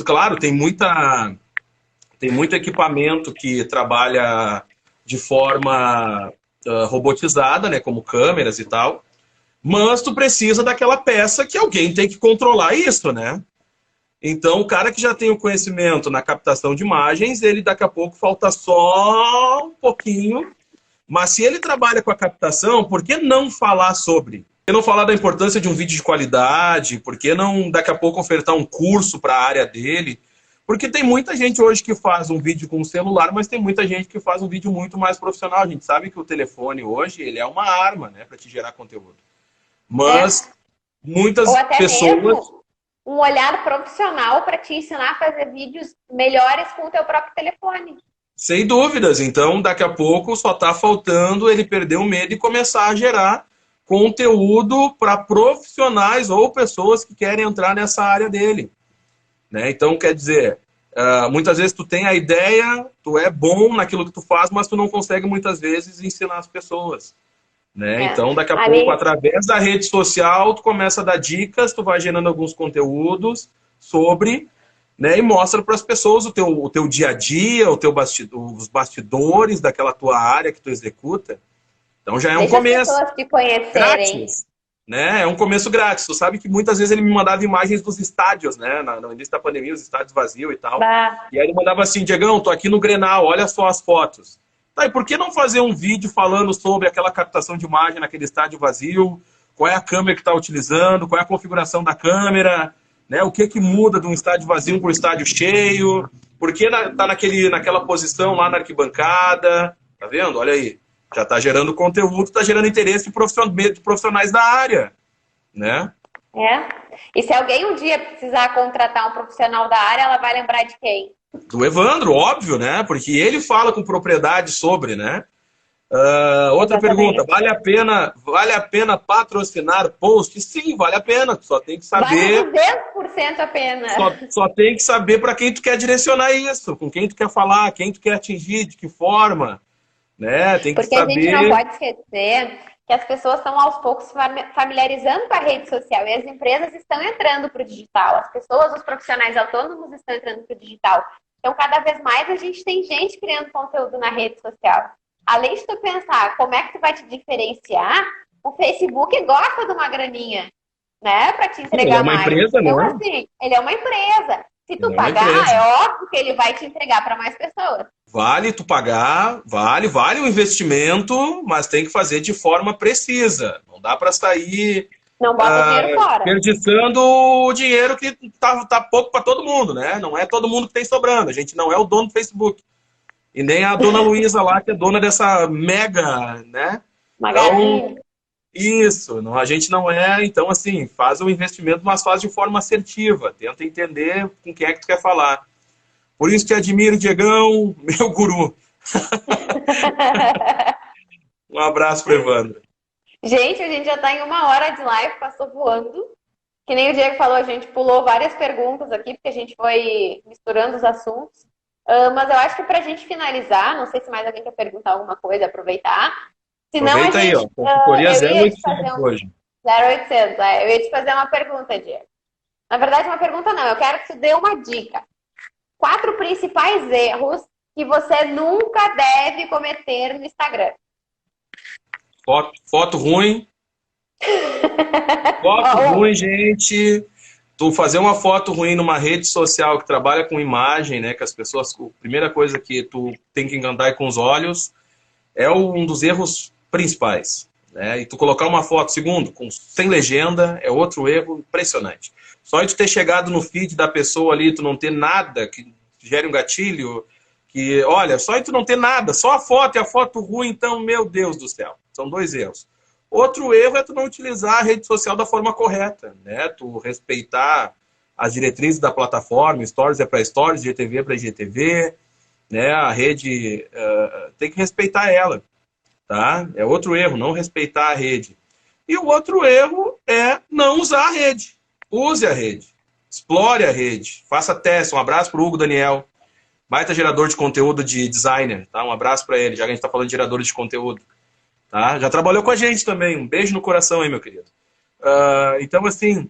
Claro, tem muito equipamento que trabalha de forma robotizada, né? Como câmeras e tal, mas tu precisa daquela peça que alguém tem que controlar isso, né? Então, o cara que já tem o conhecimento na captação de imagens, ele daqui a pouco falta só um pouquinho. Mas se ele trabalha com a captação, por que não falar sobre? Por que não falar da importância de um vídeo de qualidade? Por que não, daqui a pouco, ofertar um curso para a área dele? Porque tem muita gente hoje que faz um vídeo com o celular, mas tem muita gente que faz um vídeo muito mais profissional. A gente sabe que o telefone hoje, ele é uma arma, né, para te gerar conteúdo. Mas muitas Ou até pessoas... mesmo um olhar profissional para te ensinar a fazer vídeos melhores com o teu próprio telefone. Sem dúvidas. Então, daqui a pouco só está faltando ele perder o medo e começar a gerar conteúdo para profissionais ou pessoas que querem entrar nessa área dele. Né? Então, quer dizer, muitas vezes tu tem a ideia, tu é bom naquilo que tu faz, mas tu não consegue muitas vezes ensinar as pessoas. Né? Então, daqui a pouco, através da rede social, tu começa a dar dicas, tu vai gerando alguns conteúdos sobre, né, e mostra para as pessoas o teu dia a dia, os bastidores daquela tua área que tu executa. Então já é um começo. As pessoas te conhecerem. Grátis, né? É um começo grátis. Tu sabe que muitas vezes ele me mandava imagens dos estádios, né? No início da pandemia, os estádios vazios e tal. E aí ele mandava assim, Diegão, tô aqui no Grenal, olha só as fotos. Tá, e por que não fazer um vídeo falando sobre aquela captação de imagem naquele estádio vazio? Qual é a câmera que está utilizando? Qual é a configuração da câmera? Né? O que muda de um estádio vazio para um estádio cheio? Por que tá naquela posição lá na arquibancada? Tá vendo? Olha aí. Já está gerando conteúdo, está gerando interesse de profissionais da área. Né? E se alguém um dia precisar contratar um profissional da área, ela vai lembrar de quem? Do Evandro, óbvio, né? Porque ele fala com propriedade sobre, né? Outra pergunta, vale a pena patrocinar post? Sim, vale a pena, tu só tem que saber... Vale 200% a pena. Só tem que saber para quem tu quer direcionar isso, com quem tu quer falar, quem tu quer atingir, de que forma, né? Tem que Porque saber... a gente não pode esquecer que as pessoas estão aos poucos familiarizando com a rede social e as empresas estão entrando para o digital, as pessoas, os profissionais autônomos estão entrando para o digital. Então, cada vez mais a gente tem gente criando conteúdo na rede social. Além de tu pensar como é que tu vai te diferenciar, o Facebook gosta de uma graninha, né? Para te entregar mais. Ele é uma empresa, então, né? assim, ele é uma empresa. Se tu pagar, é óbvio que ele vai te entregar para mais pessoas. Vale tu pagar, vale o investimento, mas tem que fazer de forma precisa. Não dá para sair... Não bota o dinheiro fora. Desperdiçando o dinheiro que tá pouco para todo mundo, né? Não é todo mundo que tem sobrando. A gente não é o dono do Facebook. E nem a dona Luísa lá, que é dona dessa mega, né? Magazine. Então, isso. Não, a gente não é. Então, assim, faz o investimento, mas faz de forma assertiva. Tenta entender com quem é que tu quer falar. Por isso que admiro o Diegão, meu guru. Um abraço pro Evandro. Gente, a gente já está em 1 hora de live, passou voando. Que nem o Diego falou, a gente pulou várias perguntas aqui, porque a gente foi misturando os assuntos. Mas eu acho que para a gente finalizar, não sei se mais alguém quer perguntar alguma coisa, aproveitar. Senão aproveita a gente, aí, ó. Consultoria 0800 hoje. 0800, eu ia te fazer uma pergunta, Diego. Na verdade, uma pergunta não, eu quero que tu dê uma dica. 4 principais erros que você nunca deve cometer no Instagram. Foto ruim. Foto ruim, gente. Tu fazer uma foto ruim numa rede social que trabalha com imagem, né? Que as pessoas... A primeira coisa que tu tem que encantar com os olhos é um dos erros principais. Né? E tu colocar uma foto, segundo, sem legenda, é outro erro impressionante. Só de tu ter chegado no feed da pessoa ali, tu não ter nada que gere um gatilho, que, olha, só de tu não ter nada, só a foto e a foto ruim, então, meu Deus do céu. São 2 erros. Outro erro é tu não utilizar a rede social da forma correta, né? Tu respeitar as diretrizes da plataforma, Stories é para Stories, GTV é para IGTV, né? A rede tem que respeitar ela, tá? É outro erro, não respeitar a rede. E o outro erro é não usar a rede. Use a rede. Explore a rede. Faça teste. Um abraço para o Hugo Daniel, baita gerador de conteúdo de designer, tá? Um abraço para ele, já que a gente está falando de geradores de conteúdo. Tá? Já trabalhou com a gente também. Um beijo no coração aí, meu querido. Então, assim,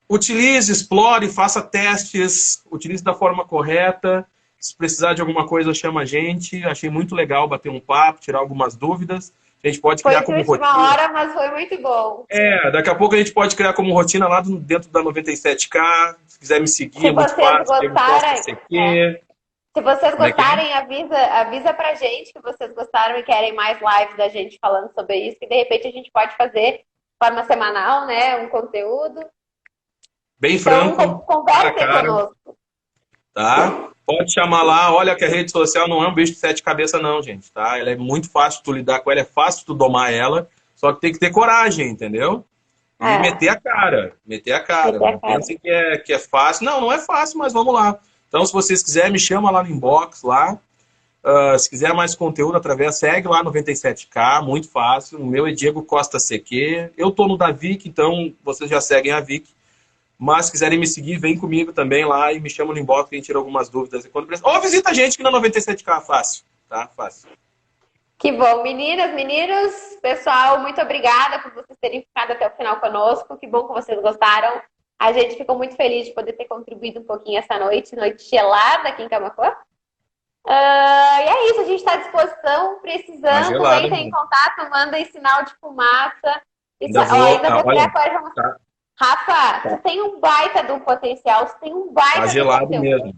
utilize, explore, faça testes, utilize da forma correta. Se precisar de alguma coisa, chama a gente. Achei muito legal bater um papo, tirar algumas dúvidas. A gente pode criar como rotina. Foi de última hora, mas foi muito bom. Daqui a pouco a gente pode criar como rotina lá dentro da 97K. Se quiser me seguir, Se é muito vocês fácil. gostarem, se vocês gostarem, avisa pra gente que vocês gostaram e querem mais lives da gente falando sobre isso, que de repente a gente pode fazer de forma semanal, né? Um conteúdo. Bem franco. Então, conversem conosco. Tá? Pode chamar lá. Olha que a rede social não é um bicho de sete cabeças, não, gente. Tá? Ela é muito fácil de tu lidar com ela, é fácil de tu domar ela, só que tem que ter coragem, entendeu? E meter a cara. Meter a cara. Não pensem que é fácil. Não, não é fácil, mas vamos lá. Então, se vocês quiserem, me chama lá no inbox, lá. Se quiser mais conteúdo, segue lá 97K, muito fácil. O meu é Diego Costa CQ. Eu tô no da Vic, então vocês já seguem a Vic. Mas se quiserem me seguir, vem comigo também lá e me chama no inbox que a gente tira algumas dúvidas. Ou visita a gente aqui na 97K, fácil. Tá? Fácil. Que bom. Meninas, meninos, pessoal, muito obrigada por vocês terem ficado até o final conosco. Que bom que vocês gostaram. A gente ficou muito feliz de poder ter contribuído um pouquinho essa noite gelada aqui em Camaquã. E é isso, a gente está à disposição, precisando, entrem em contato, mandem sinal de fumaça. Ainda vou criar coisa. Tá. Rafa, tu tem um baita do potencial, tu tem um baita tá gelado mesmo.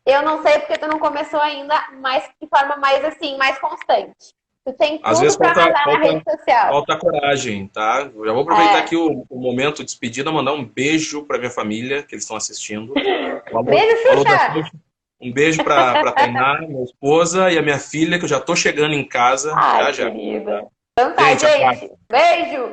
Eu não sei porque tu não começou ainda, mas de forma mais assim, mais constante. Tu tem tudo às vezes pra arrasar na rede social. Falta coragem, tá? Eu já vou aproveitar aqui o momento de despedida, mandar um beijo pra minha família, que eles estão assistindo. Beijo, Xuxa! Um beijo pra Tainá, minha esposa, e a minha filha, que eu já tô chegando em casa. Ai, já. Querida. Então tá, gente. Beijo!